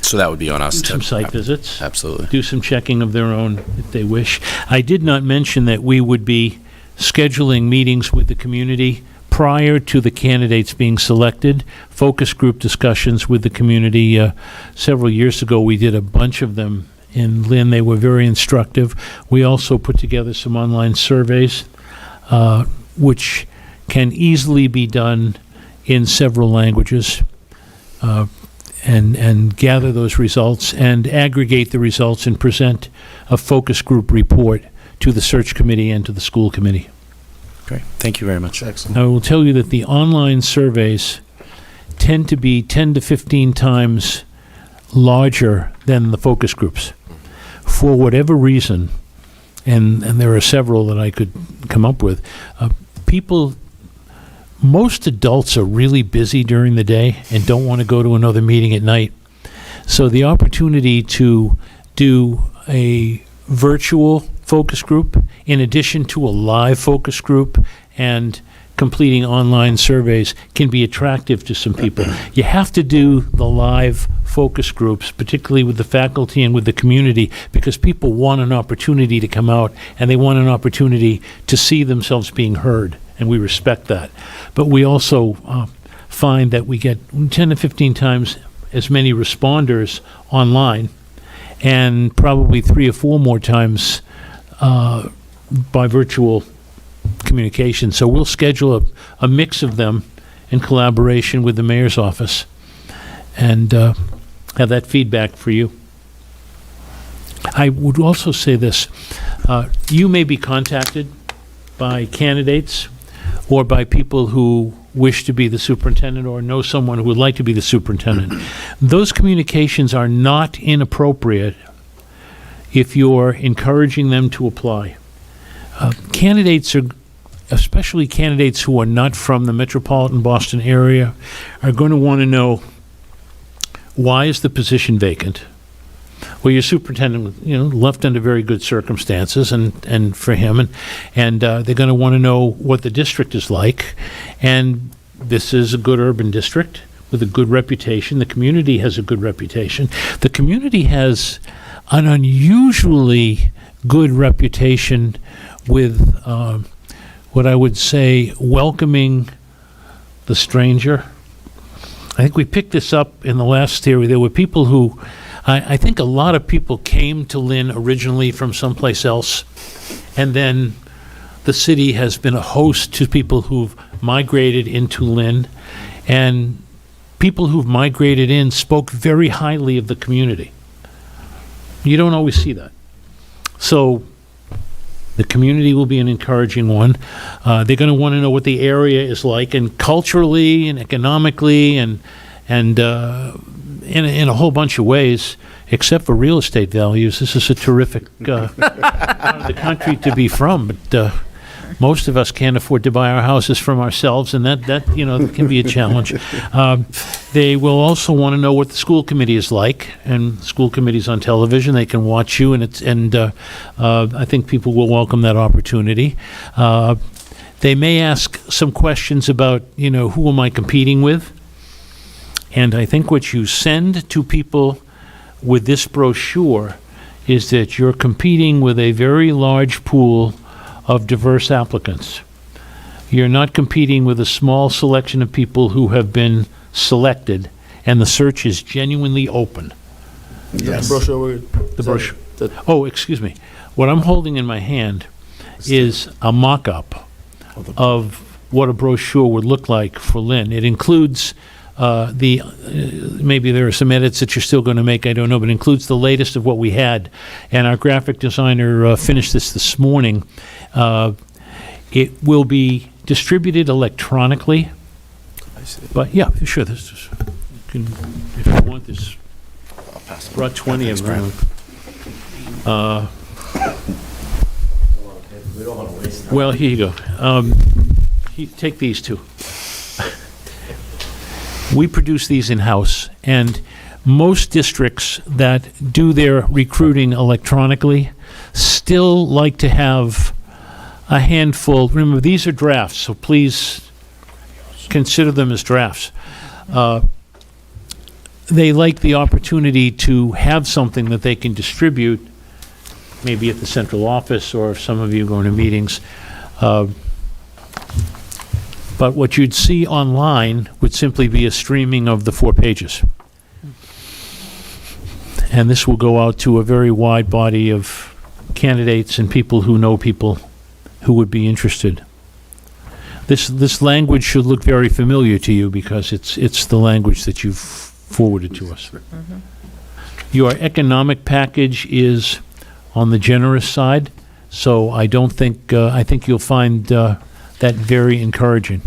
So that would be on us do some site visits. Absolutely. Do some checking of their own if they wish. I did not mention that we would be scheduling meetings with the community prior to the candidates being selected, focus group discussions with the community. Several years ago, we did a bunch of them in Lynn. They were very instructive. We also put together some online surveys, which can easily be done in several languages, and gather those results and aggregate the results and present a focus group report to the search committee and to the school committee. Great. Thank you very much. Excellent. I will tell you that the online surveys tend to be 10 to 15 times larger than the focus groups. For whatever reason, and there are several that I could come up with, most adults are really busy during the day and don't want to go to another meeting at night. So the opportunity to do a virtual focus group in addition to a live focus group and completing online surveys can be attractive to some people. You have to do the live focus groups, particularly with the faculty and with the community, because people want an opportunity to come out and they want an opportunity to see themselves being heard, and we respect that. But we also find that we get 10 to 15 times as many responders online, and probably 3 or 4 more times by virtual communication. So we'll schedule a mix of them in collaboration with the mayor's office and have that feedback for you. I would also say this. You may be contacted by candidates or by people who wish to be the superintendent or know someone who would like to be the superintendent. Those communications are not inappropriate if you're encouraging them to apply. Candidates are especially candidates who are not from the metropolitan Boston area, are going to want to know, why is the position vacant? Well, your superintendent, left under very good circumstances, and for him, and they're going to want to know what the district is like, and this is a good urban district with a good reputation. The community has a good reputation. The community has an unusually good reputation with what I would say welcoming the stranger. I think we picked this up in the last theory. There were people who, I think a lot of people came to Lynn originally from someplace else, and then the city has been a host to people who've migrated into Lynn, and people who've migrated in spoke very highly of the community. You don't always see that. So the community will be an encouraging one. They're going to want to know what the area is like, and culturally and economically and in a whole bunch of ways, except for real estate values. This is a terrific part of the country to be from, but most of us can't afford to buy our houses from ourselves, and that can be a challenge. They will also want to know what the school committee is like, and school committee's on television. They can watch you, and I think people will welcome that opportunity. They may ask some questions about, who am I competing with? And I think what you send to people with this brochure is that you're competing with a very large pool of diverse applicants. You're not competing with a small selection of people who have been selected, and the search is genuinely open. Yes. The brochure. Oh, excuse me. What I'm holding in my hand is a mock-up of what a brochure would look like for Lynn. It includes maybe there are some edits that you're still going to make, I don't know, but it includes the latest of what we had. And our graphic designer finished this morning. It will be distributed electronically. But yeah, sure. This is, if you want this, brought 20 of them. Well, here you go. Take these two. We produce these in-house, and most districts that do their recruiting electronically still like to have a handful. Remember, these are drafts, so please consider them as drafts. They like the opportunity to have something that they can distribute, maybe at the central office, or if some of you go to meetings. But what you'd see online would simply be a streaming of the 4 pages. And this will go out to a very wide body of candidates and people who know people who would be interested. This language should look very familiar to you because it's the language that you've forwarded to us. Mm-hmm. Your economic package is on the generous side, so I think you'll find that very encouraging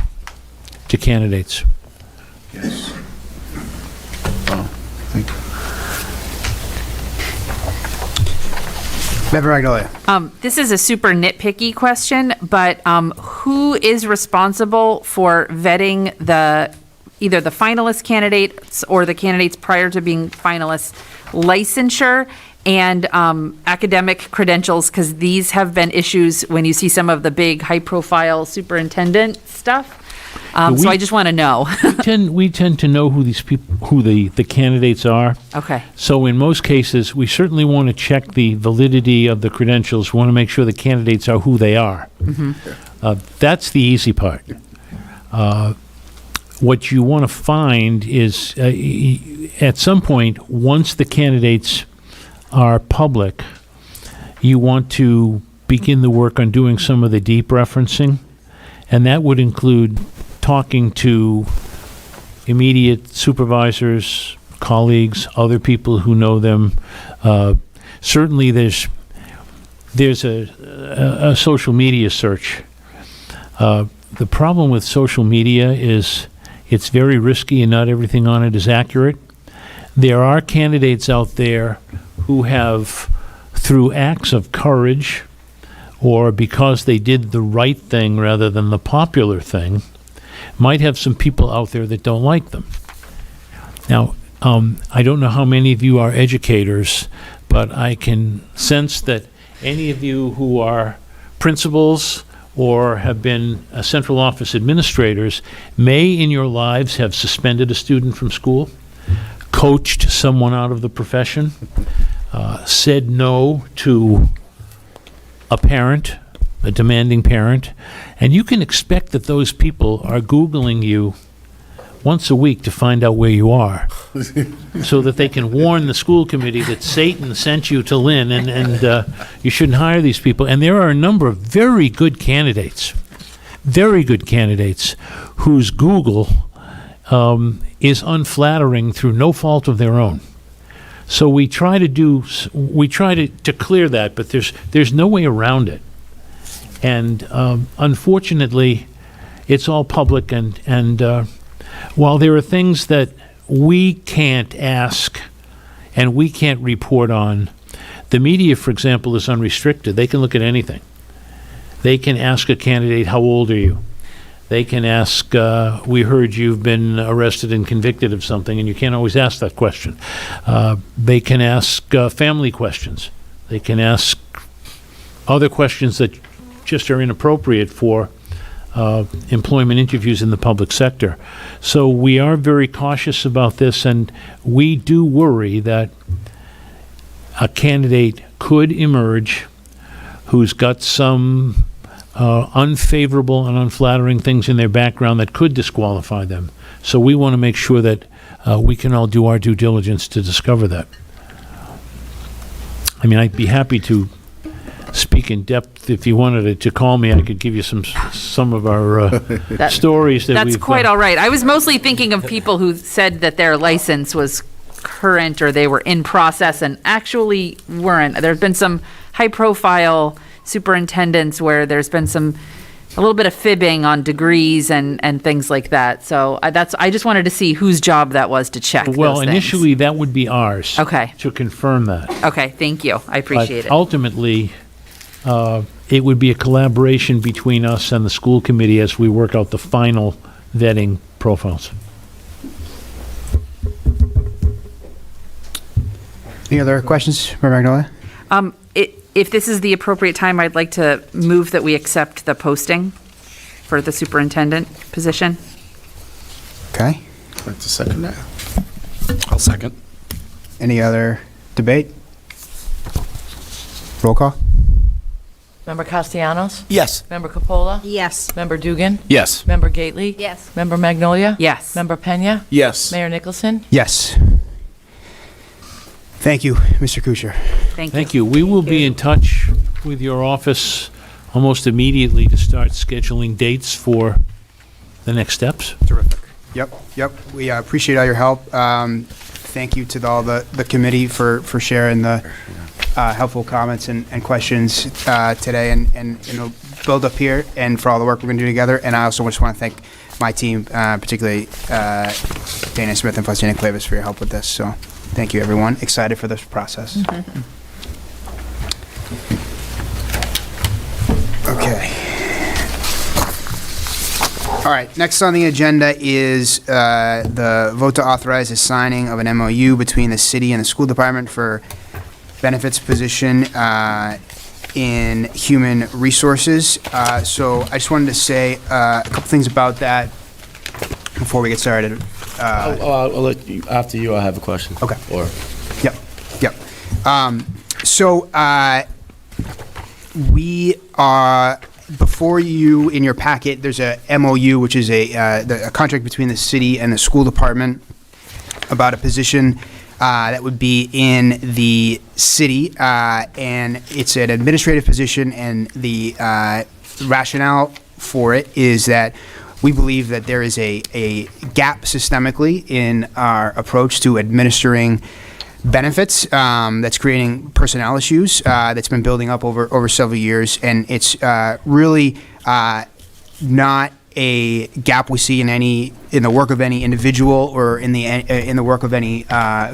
to candidates. Yes. Oh, thank you. Member Magnolia. This is a super nitpicky question, but who is responsible for vetting either the finalist candidates or the candidates prior to being finalists licensure and academic credentials? Because these have been issues when you see some of the big high-profile superintendent stuff. So I just want to know. we tend to know who these people, who the candidates are. Okay. So in most cases, we certainly want to check the validity of the credentials. We want to make sure the candidates are who they are. Mm-hmm. That's the easy part. What you want to find is, at some point, once the candidates are public, you want to begin the work on doing some of the deep referencing, and that would include talking to immediate supervisors, colleagues, other people who know them. Certainly there's a social media search. The problem with social media is it's very risky and not everything on it is accurate. There are candidates out there who have, through acts of courage or because they did the right thing rather than the popular thing, might have some people out there that don't like them. Now, I don't know how many of you are educators, but I can sense that any of you who are principals or have been central office administrators may in your lives have suspended a student from school, coached someone out of the profession, said no to a parent, a demanding parent, and you can expect that those people are Googling you once a week to find out where you are, so that they can warn the school committee that Satan sent you to Lynn and you shouldn't hire these people. And there are a number of very good candidates whose Google is unflattering through no fault of their own. So we try to clear that, but there's no way around it. And unfortunately, it's all public, and while there are things that we can't ask and we can't report on, the media, for example, is unrestricted. They can look at anything. They can ask a candidate, how old are you? They can ask, we heard you've been arrested and convicted of something, and you can't always ask that question. They can ask family questions. They can ask other questions that just are inappropriate for employment interviews in the public sector. So we are very cautious about this, and we do worry that a candidate could emerge who's got some unfavorable and unflattering things in their background that could disqualify them. So we want to make sure that we can all do our due diligence to discover that. I mean, I'd be happy to speak in depth. If you wanted to call me, I could give you some of our stories that we've... That's quite all right. I was mostly thinking of people who said that their license was current or they were in process and actually weren't. There's been some high-profile superintendents where there's been a little bit of fibbing on degrees and things like that. So I just wanted to see whose job that was to check those Well, things. initially, that would be ours. Okay. To confirm that. Okay, thank you. I appreciate But it. ultimately, it would be a collaboration between us and the school committee as we work out the final vetting profiles. Any other questions for Magnolia? If this is the appropriate time, I'd like to move that we accept the posting for the superintendent position. Okay. I'd like to second that. I'll second. Any other debate? Roll call? Member Castellanos? Yes. Member Capola? Yes. Member Dugan? Yes. Member Gately? Yes. Member Magnolia? Yes. Member Pena? Yes. Mayor Nicholson? Yes. Thank you, Mr. Kuchar. Thank you. Thank you. We will be in touch with your office almost immediately to start scheduling dates for the next steps. Terrific. Yep. We appreciate all your help. Thank you to all the committee for sharing the helpful comments and questions today and build up here, and for all the work we're going to do together. And I also just want to thank my team, particularly Dana Smith and Faustina Clavis, for your help with this. So thank you, everyone. Excited for this process. Okay. All right, next on the agenda is the vote to authorize the signing of an MOU between the city and the school department for benefits position in human resources. So I just wanted to say a couple things about that before we get started. I'll let you, after you, I have a question. Okay. Or Yep. So we are, before you, in your packet, there's a MOU, which is a contract between the city and the school department about a position that would be in the city, and it's an administrative position, and the rationale for it is that we believe that there is a gap systemically in our approach to administering benefits that's creating personnel issues that's been building up over several years, and it's really not a gap we see in the work of any individual or in the work of any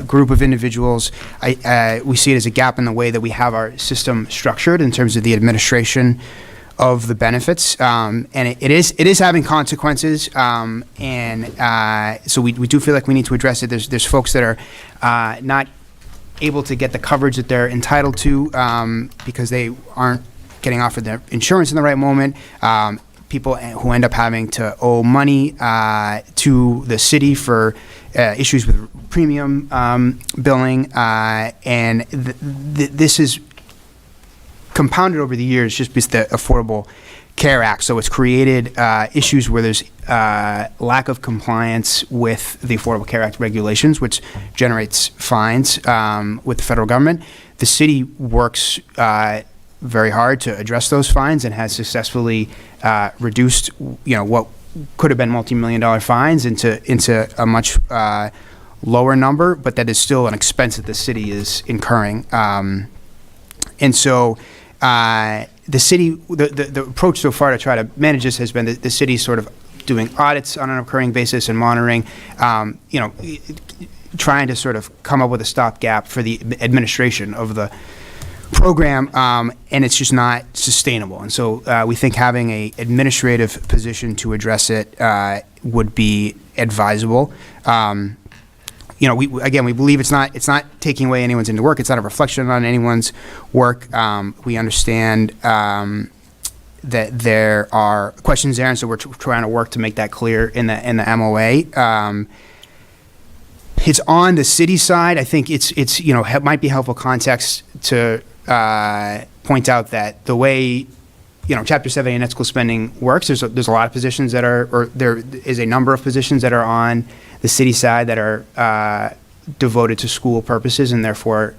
group of individuals. We see it as a gap in the way that we have our system structured in terms of the administration of the benefits, and it is having consequences, and so we do feel like we need to address it. There's folks that are not able to get the coverage that they're entitled to because they aren't getting offered their insurance in the right moment. People who end up having to owe money to the city for issues with premium billing, and this is compounded over the years just because the Affordable Care Act. So it's created issues where there's lack of compliance with the Affordable Care Act regulations, which generates fines with the federal government. The city works very hard to address those fines and has successfully reduced, what could have been multi-million-dollar fines into a much lower number, but that is still an expense that the city is incurring. And so the city, the approach so far to try to manage this has been the city sort of doing audits on an occurring basis and monitoring, trying to sort of come up with a stopgap for the administration of the program, and it's just not sustainable. And so we think having a administrative position to address it would be advisable. We believe it's not taking away anyone's into work. It's not a reflection on anyone's work. We understand that there are questions there, and so we're trying to work to make that clear in the MOA. It's on the city side. I think it's might be helpful context to point out that the way Chapter 70 net school spending works, there's a lot of positions that are, or there is a number of positions that are on the city side that are devoted to school purposes and therefore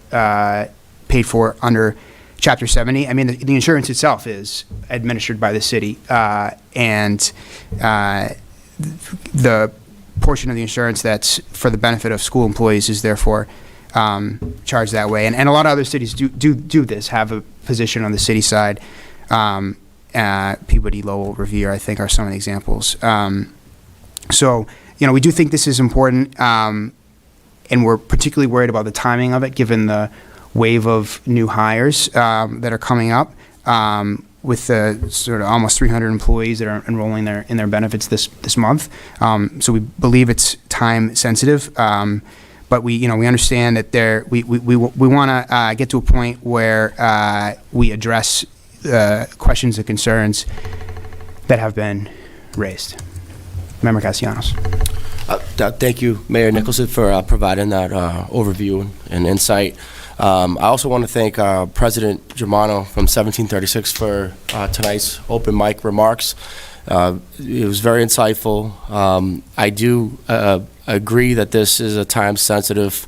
paid for under Chapter 70. I mean, the insurance itself is administered by the city, and the portion of the insurance that's for the benefit of school employees is therefore charged that way. And a lot of other cities do this, have a position on the city side. Peabody, Lowell, Revere, I think, are some of the examples. So, we do think this is important, and we're particularly worried about the timing of it, given the wave of new hires that are coming up, with the sort of almost 300 employees that are enrolling in their benefits this month. So we believe it's time sensitive, but we understand that we want to get to a point where we address questions and concerns that have been raised. Member Castellanos. Thank you, Mayor Nicholson, for providing that overview and insight. I also want to thank President Germano from 1736 for tonight's open mic remarks. It was very insightful. I do agree that this is a time-sensitive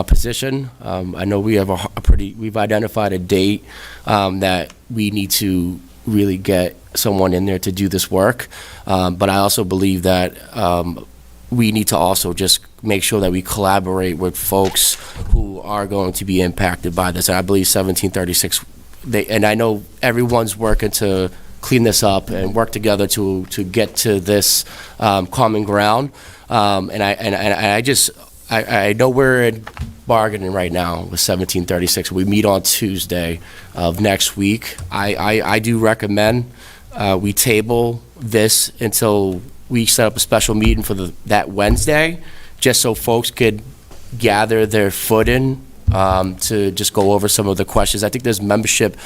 position. I know we have we've identified a date that we need to really get someone in there to do this work. But I also believe that we need to also just make sure that we collaborate with folks who are going to be impacted by this. And I believe 1736, and I know everyone's working to clean this up and work together to get to this common ground. And I know we're in bargaining right now with 1736. We meet on Tuesday of next week. I do recommend we table this until we set up a special meeting for that Wednesday, just so folks could gather their footing to just go over some of the questions. I think there's membership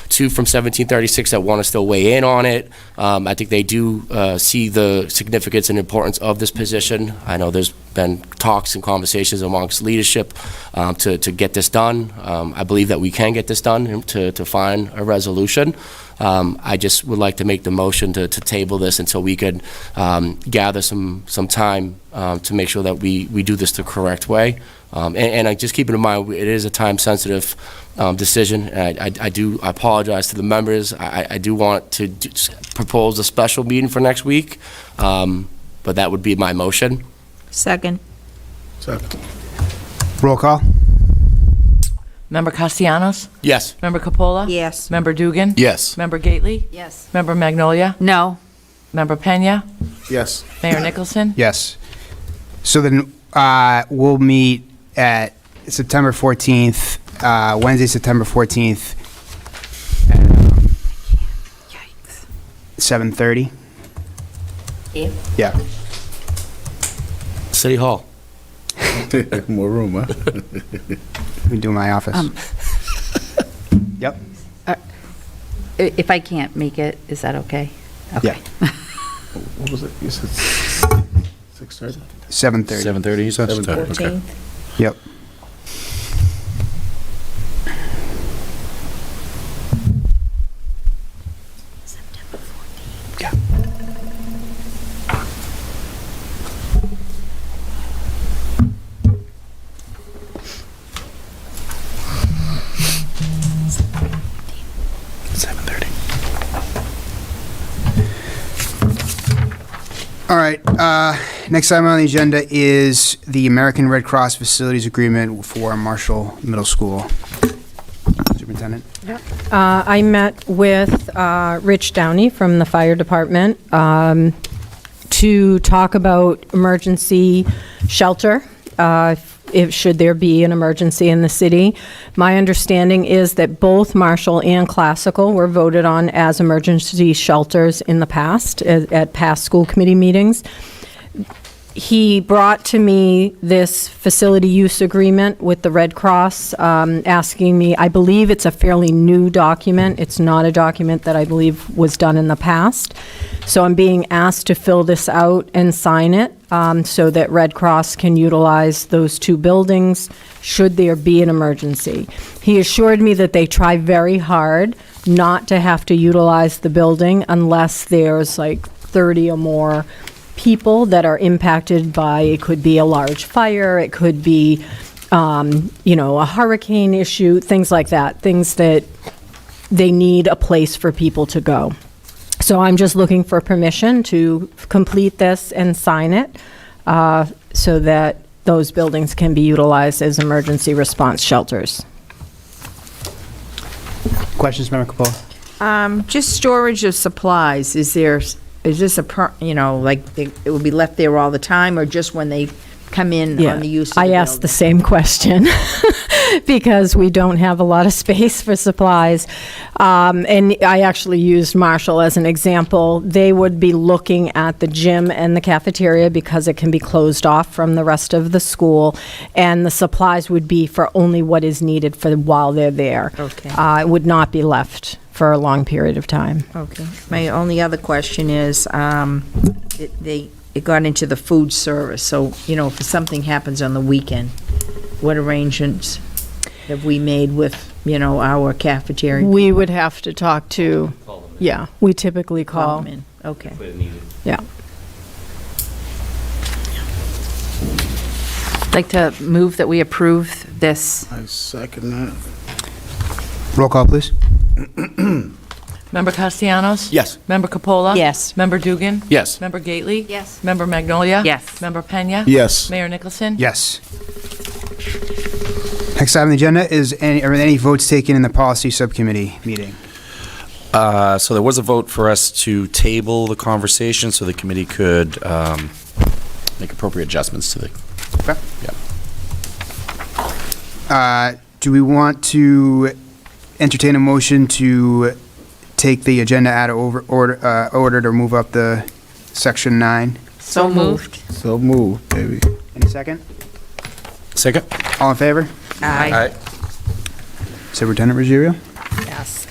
too from 1736 that want to still weigh in on it. I think they do see the significance and importance of this position. I know there's been talks and conversations amongst leadership to get this done. I believe that we can get this done to find a resolution. I just would like to make the motion to table this until we could gather some time to make sure that we do this the correct way. And I just keep in mind, it is a time-sensitive decision. And I do apologize to the members. I do want to propose a special meeting for next week, but that would be my motion. Second. Roll call. Member Castellanos? Yes. Member Capola? Yes. Member Dugan? Yes. Member Gately? Yes. Member Magnolia? No. Member Pena? Yes. Mayor Nicholson? Yes. So then we'll meet at September 14th, Wednesday, September 14th, at 7:30. Yeah. City Hall. More room, huh? We do my office. Yep. If I can't make it, is that okay? Okay. Yeah. What was it? You said 6:30? 7:30. 7:30, you said? 7:30. Okay. 14th? Yep. Yeah. All right. Next item on the agenda is the American Red Cross Facilities Agreement for Marshall Middle School. Superintendent? I met with Rich Downey from the fire department to talk about emergency shelter, if should there be an emergency in the city. My understanding is that both Marshall and Classical were voted on as emergency shelters in the past, at past school committee meetings. He brought to me this facility use agreement with the Red Cross, asking me, I believe it's a fairly new document. It's not a document that I believe was done in the past. So I'm being asked to fill this out and sign it so that Red Cross can utilize those two buildings should there be an emergency. He assured me that they try very hard not to have to utilize the building unless there's like 30 or more people that are impacted by, it could be a large fire, it could be, a hurricane issue, things like that, things that they need a place for people to go. So I'm just looking for permission to complete this and sign it so that those buildings can be utilized as emergency response shelters. Questions, Member Capola? Just storage of supplies, is this it would be left there all the time, or just when they come in Yeah, on the use of the I asked the building? same question because we don't have a lot of space for supplies. And I actually used Marshall as an example. They would be looking at the gym and the cafeteria because it can be closed off from the rest of the school, and the supplies would be for only what is needed for while they're there. Okay. It would not be left for a long period of time. Okay. My only other question is, it got into the food service, so, if something happens on the weekend, what arrangements have we made with, our cafeteria? We would have to talk to, yeah, we typically call. them in? Okay. Yeah. I'd like to move that we approve this. I second that. Roll call, please. Member Castellanos? Yes. Member Capola? Yes. Member Dugan? Yes. Member Gately? Yes. Member Magnolia? Yes. Member Pena? Yes. Mayor Nicholson? Yes. Next item on the agenda is any votes taken in the policy subcommittee meeting. So there was a vote for us to table the conversation so the committee could make appropriate adjustments to the. Okay. Yeah. Do we want to entertain a motion to take the agenda out of order to move up the section 9? So moved. So move, baby. Any second? Second? All in favor? Aye. Superintendent Ruggiero? Yes.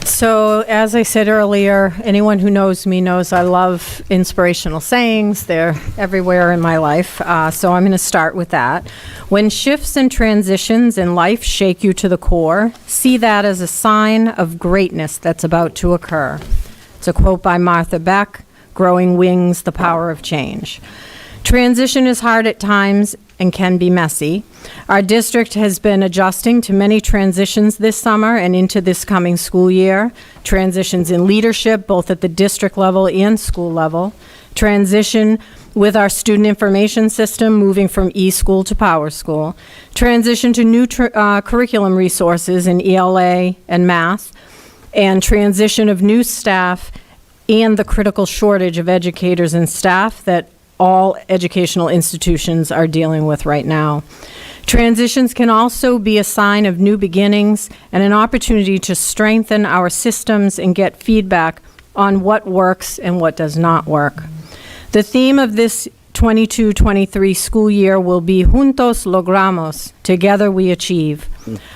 So, as I said earlier, anyone who knows me knows I love inspirational sayings. They're everywhere in my life. So I'm going to start with that. When shifts and transitions in life shake you to the core, see that as a sign of greatness that's about to occur. It's a quote by Martha Beck, Growing Wings, The Power of Change. Transition is hard at times and can be messy. Our district has been adjusting to many transitions this summer and into this coming school year. Transitions in leadership, both at the district level and school level. Transition with our student information system moving from eSchool to PowerSchool. Transition to new curriculum resources in ELA and math. And transition of new staff and the critical shortage of educators and staff that all educational institutions are dealing with right now. Transitions can also be a sign of new beginnings and an opportunity to strengthen our systems and get feedback on what works and what does not work. The theme of this 22-23 school year will be Juntos Logramos, Together We Achieve.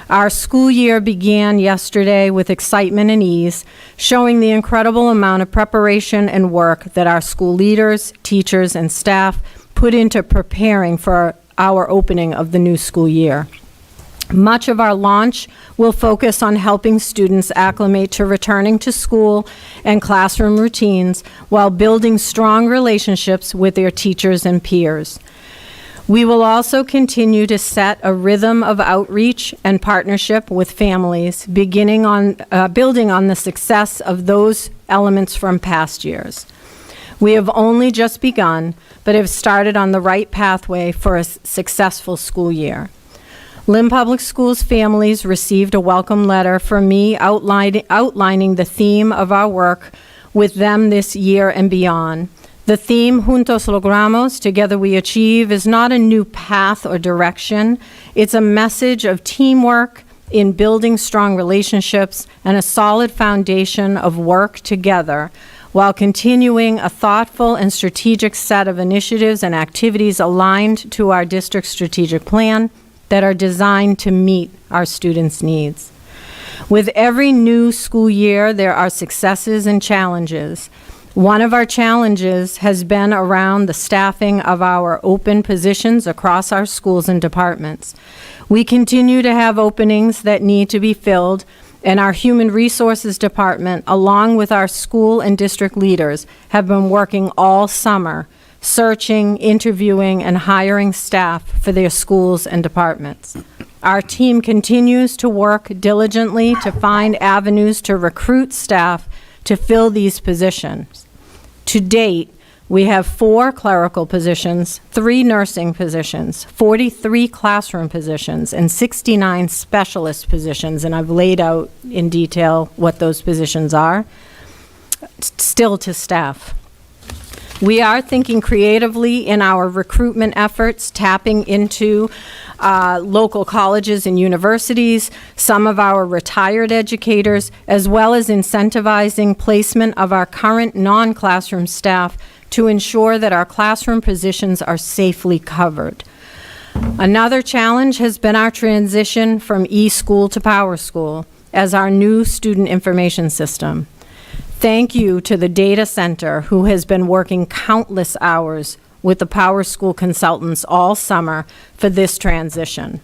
Our school year began yesterday with excitement and ease, showing the incredible amount of preparation and work that our school leaders, teachers, and staff put into preparing for our opening of the new school year. Much of our launch will focus on helping students acclimate to returning to school and classroom routines while building strong relationships with their teachers and peers. We will also continue to set a rhythm of outreach and partnership with families, building on the success of those elements from past years. We have only just begun, but have started on the right pathway for a successful school year. Lynn Public Schools families received a welcome letter from me outlining the theme of our work with them this year and beyond. The theme, Juntos Logramos, Together We Achieve, is not a new path or direction. It's a message of teamwork in building strong relationships and a solid foundation of work together while continuing a thoughtful and strategic set of initiatives and activities aligned to our district strategic plan that are designed to meet our students' needs. With every new school year, there are successes and challenges. One of our challenges has been around the staffing of our open positions across our schools and departments. We continue to have openings that need to be filled, and our Human Resources Department, along with our school and district leaders, have been working all summer searching, interviewing, and hiring staff for their schools and departments. Our team continues to work diligently to find avenues to recruit staff to fill these positions. To date, we have 4 clerical positions, 3 nursing positions, 43 classroom positions, and 69 specialist positions, and I've laid out in detail what those positions are, still to staff. We are thinking creatively in our recruitment efforts, tapping into local colleges and universities, some of our retired educators, as well as incentivizing placement of our current non-classroom staff to ensure that our classroom positions are safely covered. Another challenge has been our transition from eSchool to PowerSchool as our new student information system. Thank you to the data center who has been working countless hours with the PowerSchool consultants all summer for this transition.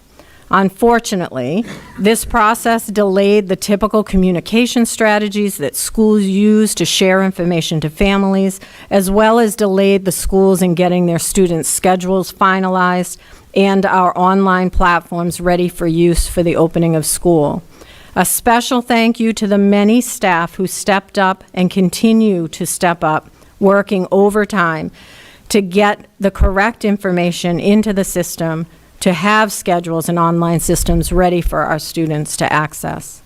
Unfortunately, this process delayed the typical communication strategies that schools use to share information to families, as well as delayed the schools in getting their students' schedules finalized and our online platforms ready for use for the opening of school. A special thank you to the many staff who stepped up and continue to step up, working overtime to get the correct information into the system, to have schedules and online systems ready for our students to access.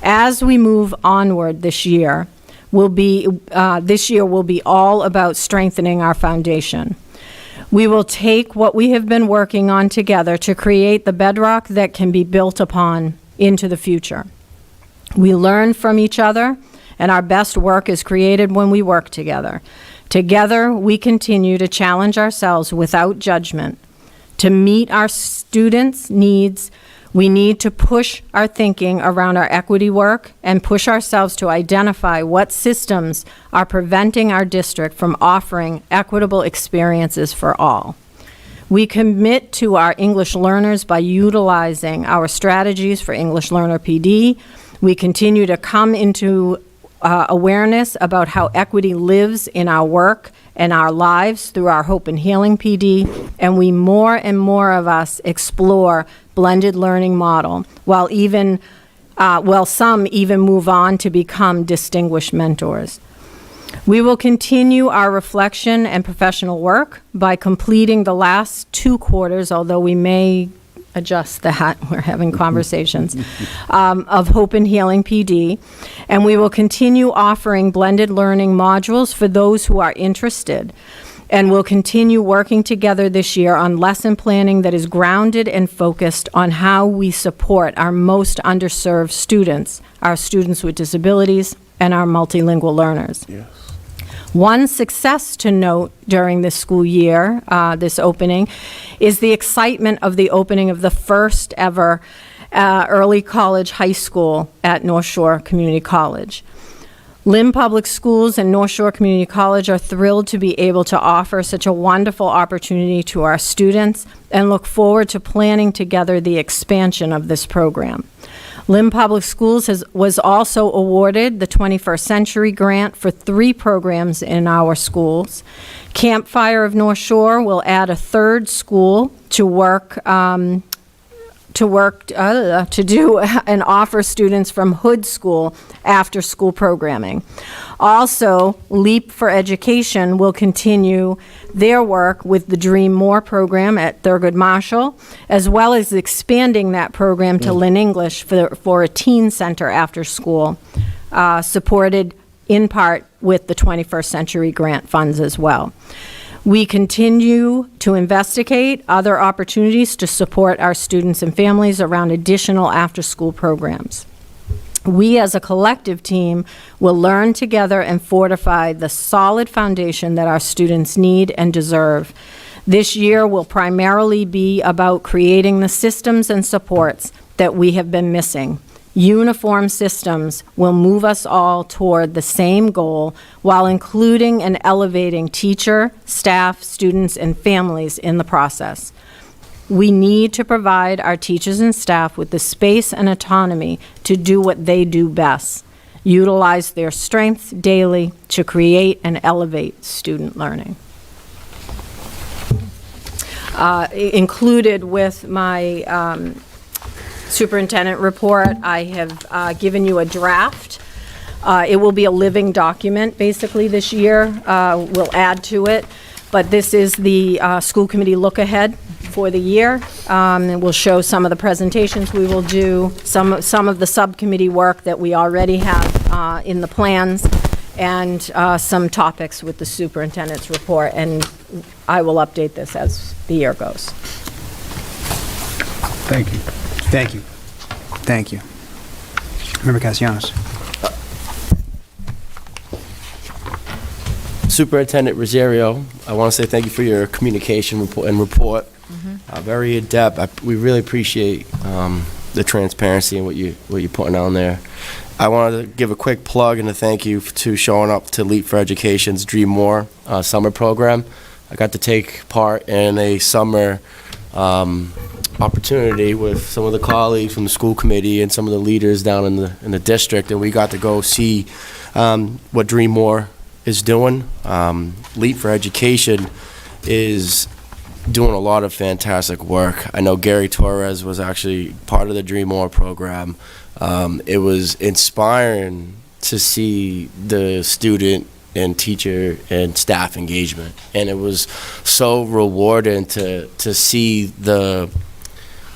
As we move onward this year will be all about strengthening our foundation. We will take what we have been working on together to create the bedrock that can be built upon into the future. We learn from each other, and our best work is created when we work together. Together, we continue to challenge ourselves without judgment. To meet our students' needs, we need to push our thinking around our equity work and push ourselves to identify what systems are preventing our district from offering equitable experiences for all. We commit to our English learners by utilizing our strategies for English Learner PD. We continue to come into awareness about how equity lives in our work and our lives through our Hope and Healing PD, and we more and more of us explore blended learning model, while some even move on to become distinguished mentors. We will continue our reflection and professional work by completing the last 2 quarters, although we may adjust that, we're having conversations, of Hope and Healing PD. And we will continue offering blended learning modules for those who are interested. And we'll continue working together this year on lesson planning that is grounded and focused on how we support our most underserved students, our students with disabilities, and our multilingual learners. Yes. One success to note during this school year, this opening, is the excitement of the opening of the first ever early college high school at North Shore Community College. Lynn Public Schools and North Shore Community College are thrilled to be able to offer such a wonderful opportunity to our students and look forward to planning together the expansion of this program. Lynn Public Schools was also awarded the 21st Century Grant for 3 programs in our schools. Campfire of North Shore will add a third school to do and offer students from Hood School after-school programming. Also, Leap for Education will continue their work with the Dream More program at Thurgood Marshall, as well as expanding that program to Lynn English for a teen center after school, supported in part with the 21st Century Grant funds as well. We continue to investigate other opportunities to support our students and families around additional after-school programs. We as a collective team will learn together and fortify the solid foundation that our students need and deserve. This year will primarily be about creating the systems and supports that we have been missing. Uniform systems will move us all toward the same goal while including and elevating teacher, staff, students, and families in the process. We need to provide our teachers and staff with the space and autonomy to do what they do best, utilize their strengths daily to create and elevate student learning. Included with my superintendent report, I have given you a draft. It will be a living document, basically, this year. We'll add to it. But this is the school committee look-ahead for the year. And we'll show some of the presentations we will do, some of the subcommittee work that we already have in the plans, and some topics with the superintendent's report. And I will update this as the year goes. Thank you. Thank you. Thank you. Member Castellanos. Superintendent Rosario, I want to say thank you for your communication report. Very in-depth. We really appreciate the transparency and what you're putting on there. I wanted to give a quick plug and a thank you to showing up to Leap for Education's Dream More summer program. I got to take part in a summer opportunity with some of the colleagues from the school committee and some of the leaders down in the district, and we got to go see what Dream More is doing. Leap for Education is doing a lot of fantastic work. I know Gary Torres was actually part of the Dream More program. It was inspiring to see the student and teacher and staff engagement, and it was so rewarding to see the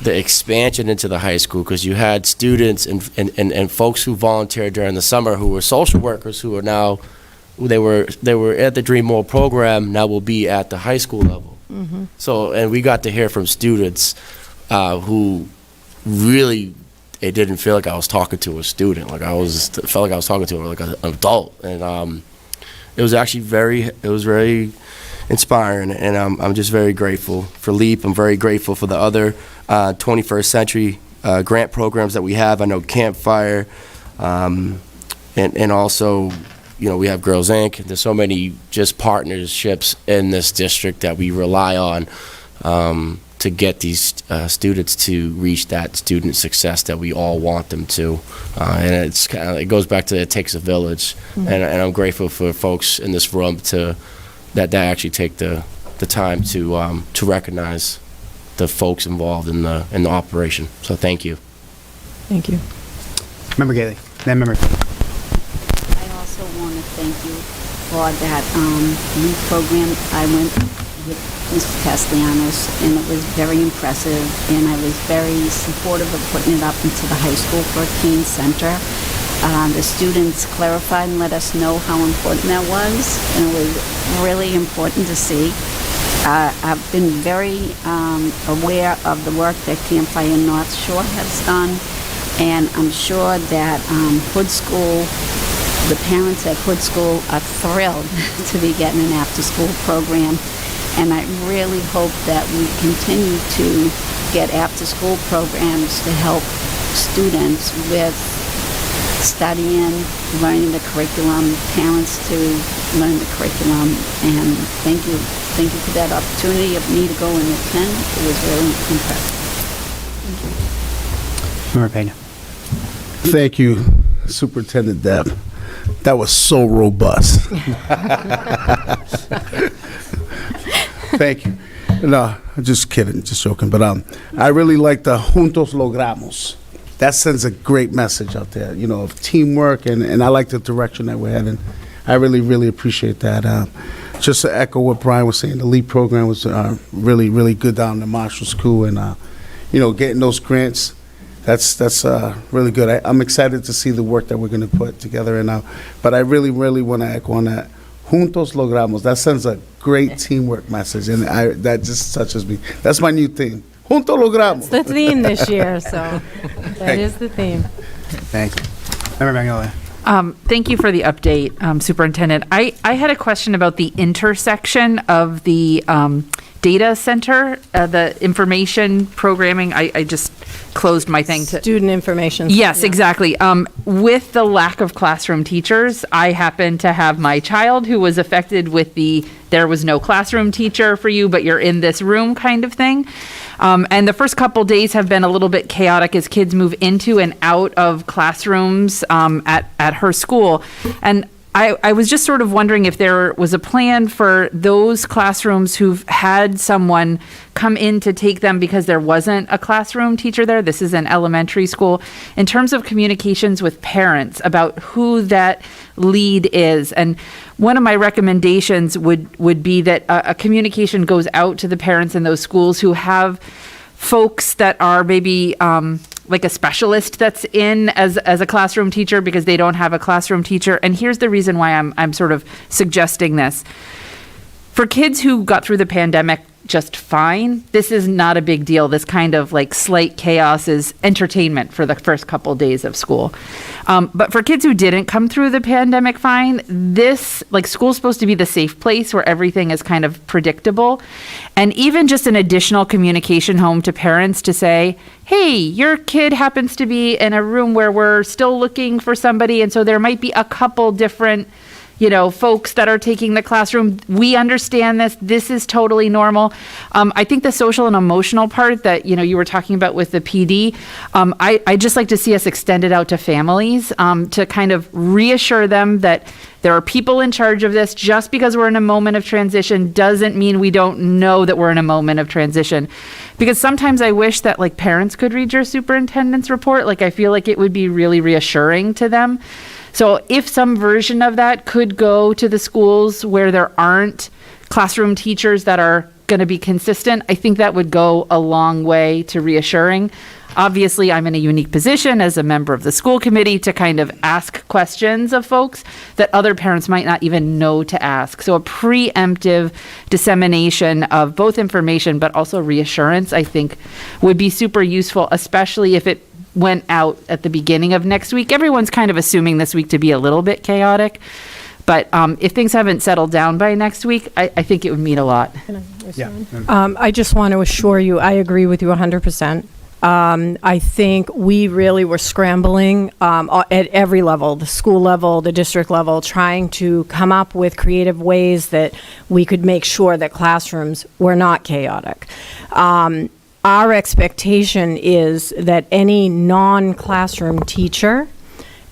expansion into the high school, because you had students and folks who volunteered during the summer who were social workers who are now, they were at the Dream More program, now will be at the high school level. So, and we got to hear from students who really, it didn't feel like I was talking to a student, like felt like I was talking to like an adult, and it was actually very inspiring, and I'm just very grateful for LEAP. I'm very grateful for the other 21st Century grant programs that we have. I know Campfire, and also, you know, we have Girls Inc. There's so many just partnerships in this district that we rely on to get these students to reach that student success that we all want them to. And it's it goes back to it takes a village, and I'm grateful for folks in this room that actually take the time to recognize the folks involved in the operation. So thank you. Thank you. Member Gailey. Then Member. I also want to thank you for that new program. I went with Mr. Castellanos, and it was very impressive, and I was very supportive of putting it up into the high school for a teen center. The students clarified and let us know how important that was, and it was really important to see. I've been very aware of the work that Campfire North Shore has done, and I'm sure that Hood School, the parents at Hood School are thrilled to be getting an after-school program, and I really hope that we continue to get after-school programs to help students with studying, learning the curriculum, parents to learn the curriculum, and thank you for that opportunity of me to go and attend. It was really impressive. Member Pena. Thank you, Superintendent Deb. That was so robust. Thank you. No, I'm just kidding, just joking. But I really like the Juntos Logramos. That sends a great message out there, you know, of teamwork, and I like the direction that we're heading. I really, really appreciate that. Just to echo what Brian was saying, the LEAP program was really, really good down in Marshall School, and you know, getting those grants, that's really good. I'm excited to see the work that we're going to put together, and but I really, really want to echo on that. Juntos Logramos. That sends a great teamwork message, and that just touches me. That's my new theme. Juntos Logramos. It's the theme this year, so that is the theme. Thank you. Member Magnolia. Thank you for the update, Superintendent. I had a question about the intersection of the data center, the information programming. I just closed my thing to... Student information. Yes, Yeah. exactly. With the lack of classroom teachers, I happen to have my child who was affected with there was no classroom teacher for you, but you're in this room kind of thing. And the first couple days have been a little bit chaotic as kids move into and out of classrooms at her school. And I was just sort of wondering if there was a plan for those classrooms who've had someone come in to take them because there wasn't a classroom teacher there. This is an elementary school. In terms of communications with parents about who that lead is. And one of my recommendations would be that a communication goes out to the parents in those schools who have folks that are maybe like a specialist that's in as a classroom teacher because they don't have a classroom teacher. And here's the reason why I'm sort of suggesting this. For kids who got through the pandemic just fine, this is not a big deal. This kind of like slight chaos is entertainment for the first couple days of school. But for kids who didn't come through the pandemic fine, school's supposed to be the safe place where everything is kind of predictable. And even just an additional communication home to parents to say, hey, your kid happens to be in a room where we're still looking for somebody, and so there might be a couple different folks that are taking the classroom. We understand this. This is totally normal. I think the social and emotional part that, you were talking about with the PD, I just like to see us extend it out to families to kind of reassure them that there are people in charge of this. Just because we're in a moment of transition doesn't mean we don't know that we're in a moment of transition. Because sometimes I wish that parents could read your superintendent's report. I feel like it would be really reassuring to them. So if some version of that could go to the schools where there aren't classroom teachers that are going to be consistent, I think that would go a long way to reassuring. Obviously, I'm in a unique position as a member of the school committee to kind of ask questions of folks that other parents might not even know to ask. So a preemptive dissemination of both information but also reassurance, I think, would be super useful, especially if it went out at the beginning of next week. Everyone's kind of assuming this week to be a little bit chaotic, but if things haven't settled down by next week, I think it would mean a lot. I just want to assure you, I agree with you 100%. I think we really were scrambling at every level, the school level, the district level, trying to come up with creative ways that we could make sure that classrooms were not chaotic. Our expectation is that any non-classroom teacher,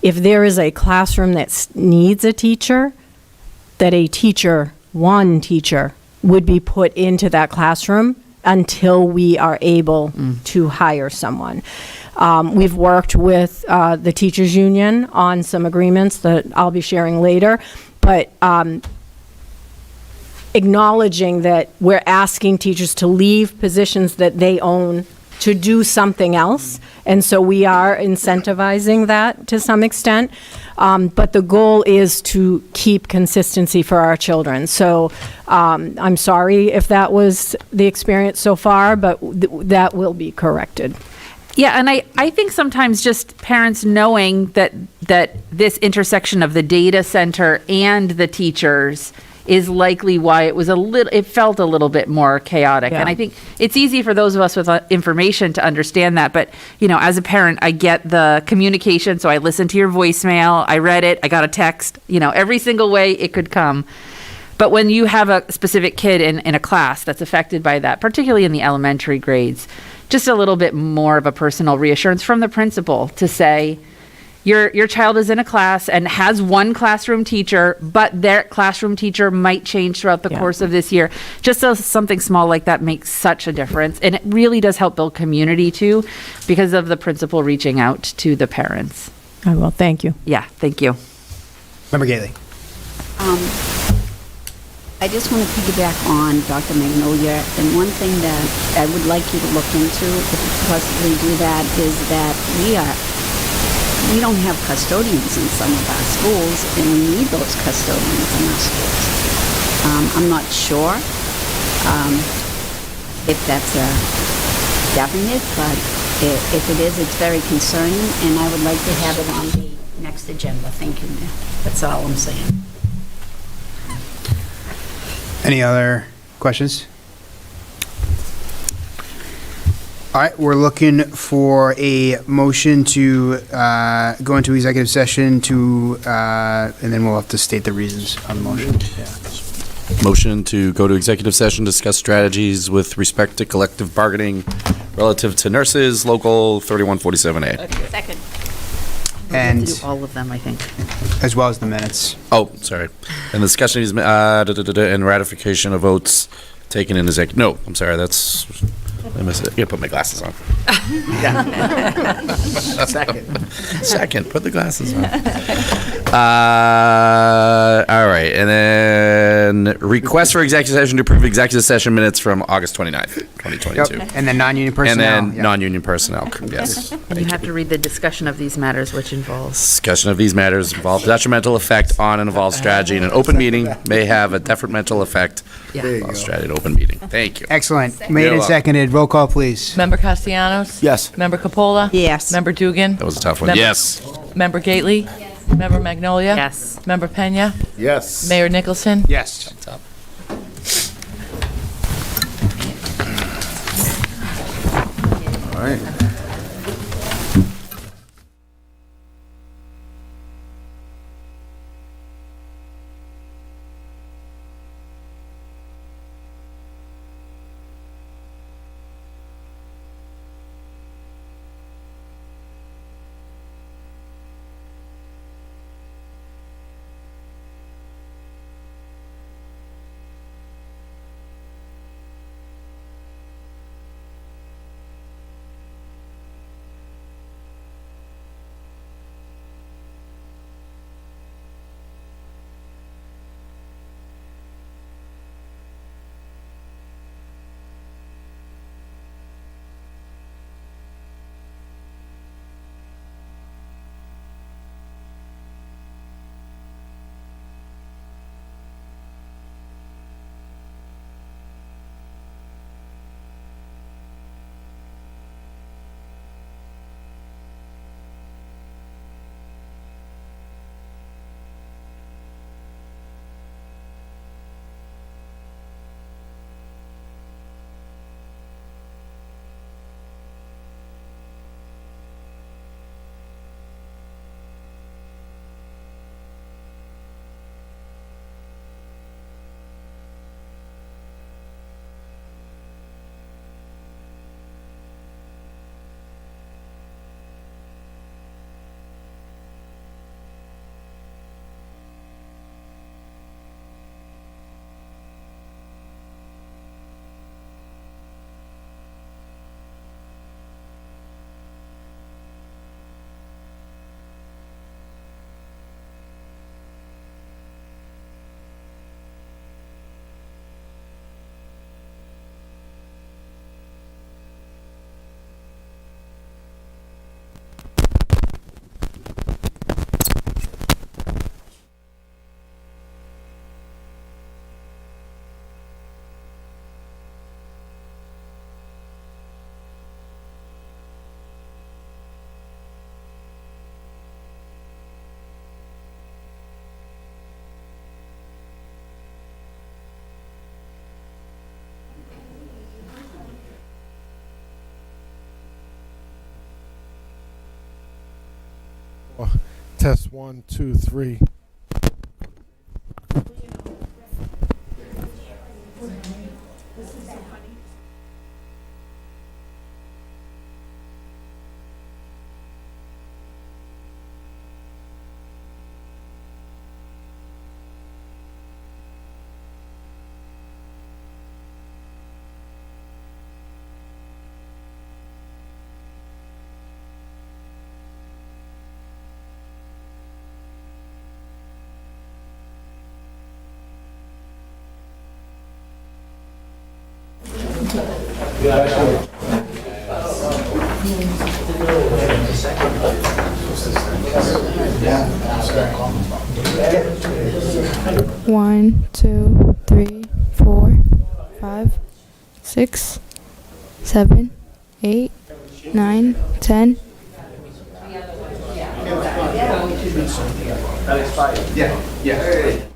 if there is a classroom that needs a teacher, that one teacher would be put into that classroom until we are able to hire someone. We've worked with the teachers union on some agreements that I'll be sharing later, but acknowledging that we're asking teachers to leave positions that they own to do something else. And so we are incentivizing that to some extent. But the goal is to keep consistency for our children. So I'm sorry if that was the experience so far, but that will be corrected. Yeah, and I think sometimes just parents knowing that this intersection of the data center and the teachers is likely why it felt a little bit more chaotic. Yeah. And I think it's easy for those of us with information to understand that. But, as a parent, I get the communication. So I listened to your voicemail. I read it. I got a text, every single way it could come. But when you have a specific kid in a class that's affected by that, particularly in the elementary grades, just a little bit more of a personal reassurance from the principal to say, your child is in a class and has one classroom teacher, but their classroom teacher might change throughout the course of this year. Just something small like that makes such a difference. And it really does help build community too, because of the principal reaching out to the parents. I will, thank you. Yeah, thank you. Member Gately. I just want to piggyback on Dr. Magnolia, and one thing that I would like you to look into, if you could possibly do that, is that we don't have custodians in some of our schools, and we need those custodians in our schools. I'm not sure if that's a definite, but if it is, it's very concerning, and I would like to have it on the next agenda. Thank you, Mayor. That's all I'm saying. Any other questions? All right, we're looking for a motion to go into executive session and then we'll have to state the reasons on the motion. Yeah. Motion to go to executive session, discuss strategies with respect to collective bargaining relative to nurses, local 3147A. Second. And Do all of them, I think. as well as the minutes. Oh, sorry. And the discussion is, and ratification of votes taken in executive, no, I'm sorry, that's, I missed it. I gotta put my glasses on. Second, put the glasses on. All right, and then request for executive session to approve executive session minutes from August 29th, 2022. Yep. And then non-union personnel. And then yeah. non-union personnel, yes. And you have to read the discussion of these matters, which involves. Discussion of these matters involve detrimental effect on and involve strategy in an open meeting may have a detrimental effect on strategy in an open meeting. Thank you. Excellent. Made You're and welcome. seconded. Roll call, please. Member Castellanos? Yes. Member Capola? Yes. Member Dugan? That was a tough one. Member- Yes. Member Gately? Member Magnolia? Yes. Member Pena? Yes. Mayor Nicholson? Yes. All right. Test 1, 2, 3. One, two, three, 4, 5, 6, 7, 8, 9, 10. Yeah.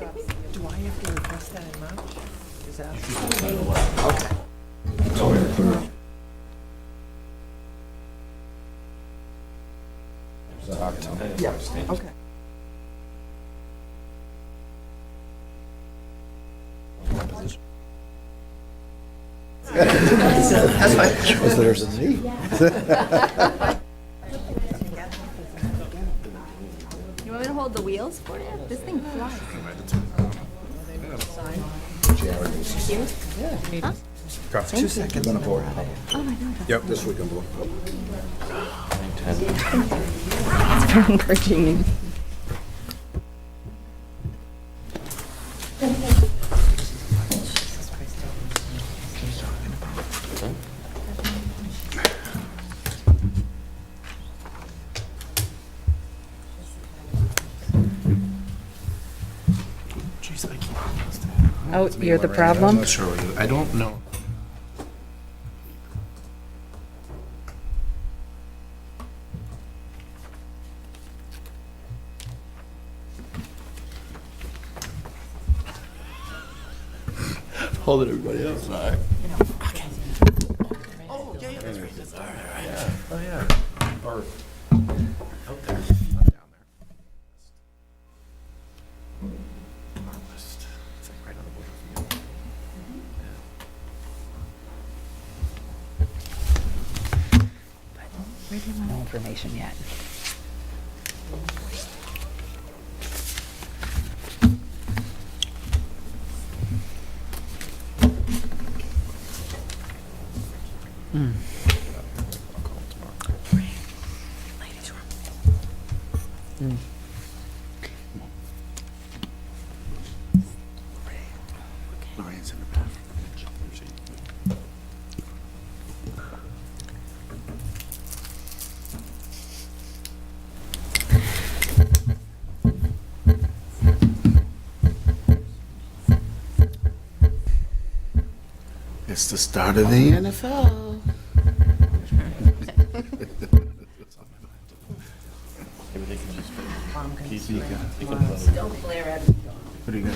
Do I have to request that in March? Is that? Okay. You want me to hold the wheels for you? This thing flies. Yep, this week I'm blue. Very encouraging. Jeez, I keep. Oh, you're the problem? I'm not sure what I don't know. Hold it, everybody else. All right. Okay. Oh, yeah, that's right. All right. Yeah. Oh, yeah. Or out there. Not down there. It's like right on the border for you. No information yet. Lorian's in the back. It's the start of the NFL. Don't glare at me. What do you got?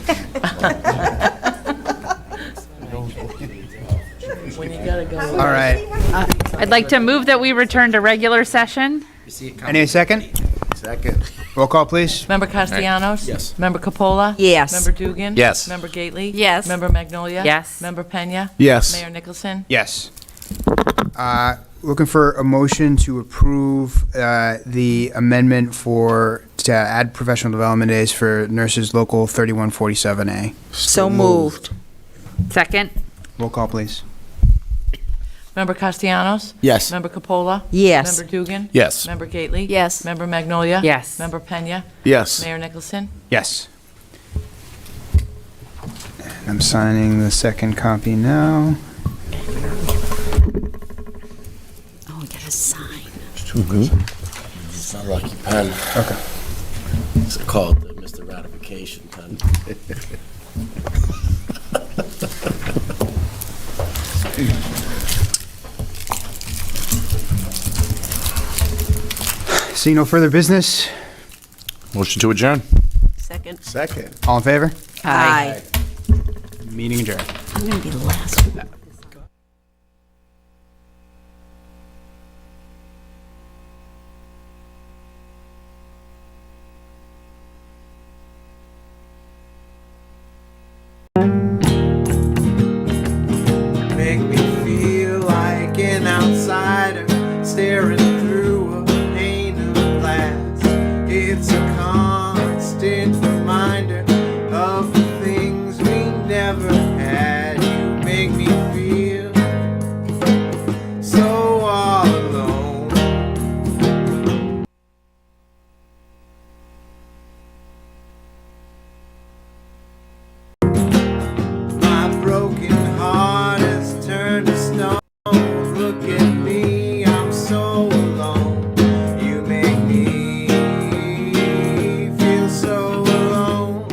When you gotta go. All right. I'd like to move that we return to regular session. Any a second? Second. Roll call, please. Member Castellanos? Yes. Member Capola? Yes. Member Dugan? Yes. Member Gately? Yes. Member Magnolia? Yes. Member Pena? Yes. Mayor Nicholson? Yes. Looking for a motion to approve the amendment to add professional development days for nurses local 3147A. So moved. Second? Roll call, please. Member Castellanos? Yes. Member Capola? Yes. Member Dugan? Yes. Member Gately? Yes. Member Magnolia? Yes. Member Pena? Yes. Mayor Nicholson? Yes. And I'm signing the second copy now. Oh, we gotta sign. It's not a lucky pen. Okay. It's called the Mr. Ratification pen. Seeing no further business, Motion to adjourn. Second. Second. all in favor? Aye. Meeting adjourned. I'm gonna be the last one. Make me feel like an outsider staring through a pane of glass. It's a constant reminder of the things we never had. You make me feel so all alone. My broken heart has turned to stone. Look at me, I'm so alone. You make me feel so alone.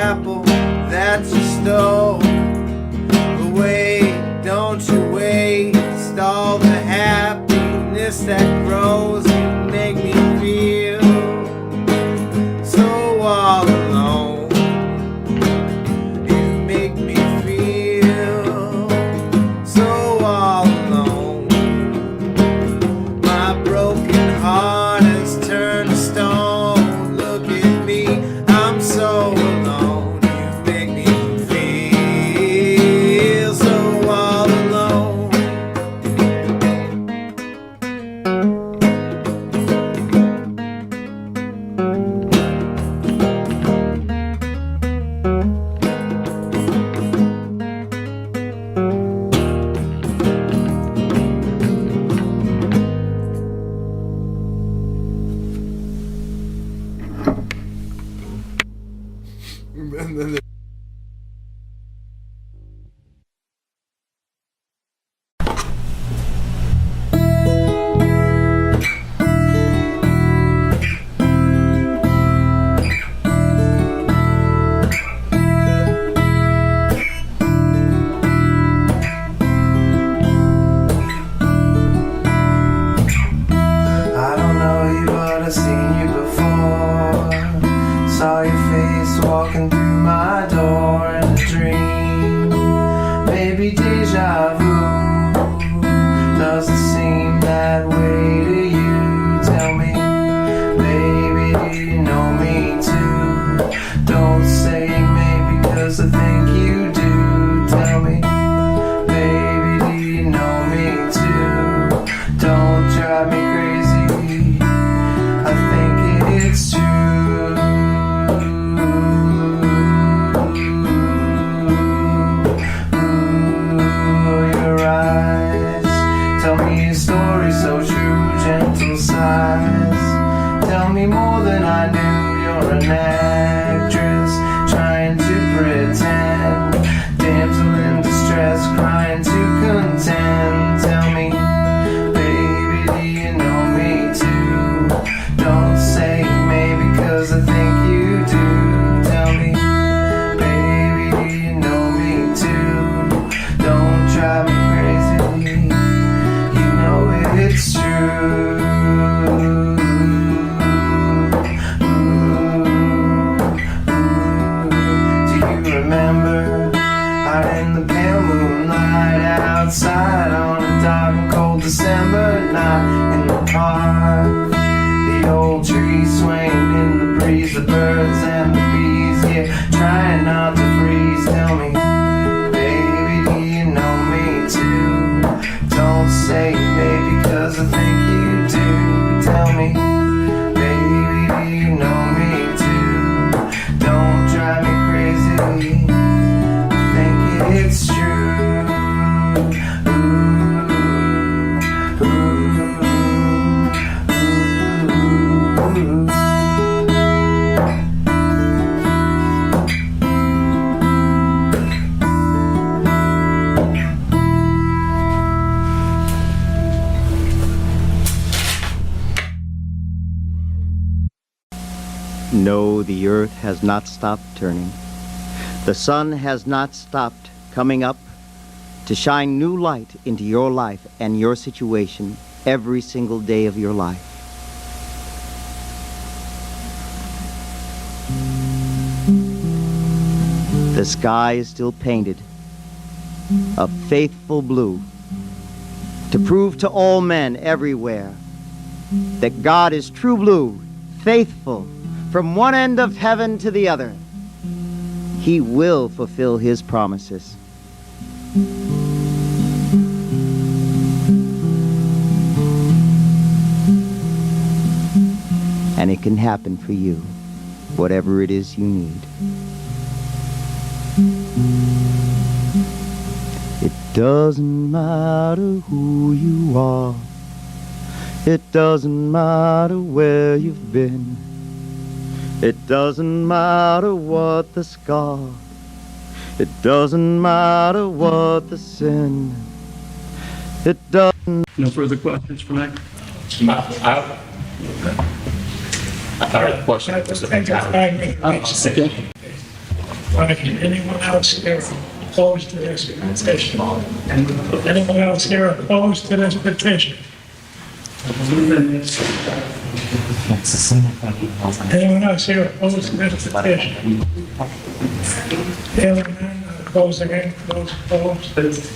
apple that you stole. But wait, don't you waste all the happiness that grows. You make me feel so all alone. You make me feel so all alone. My broken heart has turned to stone. Look at me, I'm so alone. You make me feel so all alone. I don't know you, but I've seen you before. Saw your face walking through my door in a dream. Maybe deja vu. Does it seem that way to you? Tell me, baby, do you know me too? Don't say maybe, 'cause I think you do. Tell me, baby, do you know me too? Don't drive me crazy, I think it's true. Your eyes tell me a story so true, gentle sighs. Tell me more than I knew. You're an actress trying to pretend, damsel in distress, crying to contend. Tell me, baby, do you know me too? Don't say maybe, 'cause I think you do. Tell me, baby, do you know me too? Don't drive me crazy, you know it's true. Do you remember out in the pale moonlight outside on a dark and cold December night in the park? The old trees swaying in the breeze, the birds and the bees, yeah, trying not to freeze. Tell me, baby, do you know me too? Don't say maybe, 'cause I think you do. Tell me, baby, do you know me too? Don't drive me crazy, I think it's true. Ooh, ooh, ooh. No, the earth has not stopped turning. The sun has not stopped coming up to shine new light into your life and your situation every single day of your life. The sky is still painted a faithful blue to prove to all men everywhere that God is true blue, faithful from one end of heaven to the other. He will fulfill his promises. And it can happen for you, whatever it is you need. It doesn't matter who you are. It doesn't matter where you've been. It doesn't matter what the scar. It doesn't matter what the sin. It doesn't. No further questions for Nick? I have a question. Okay. Anyone else here opposed to this petition? Anyone else here opposed to this petition? Anyone else here opposed to this petition? Hearing none, those against, those opposed.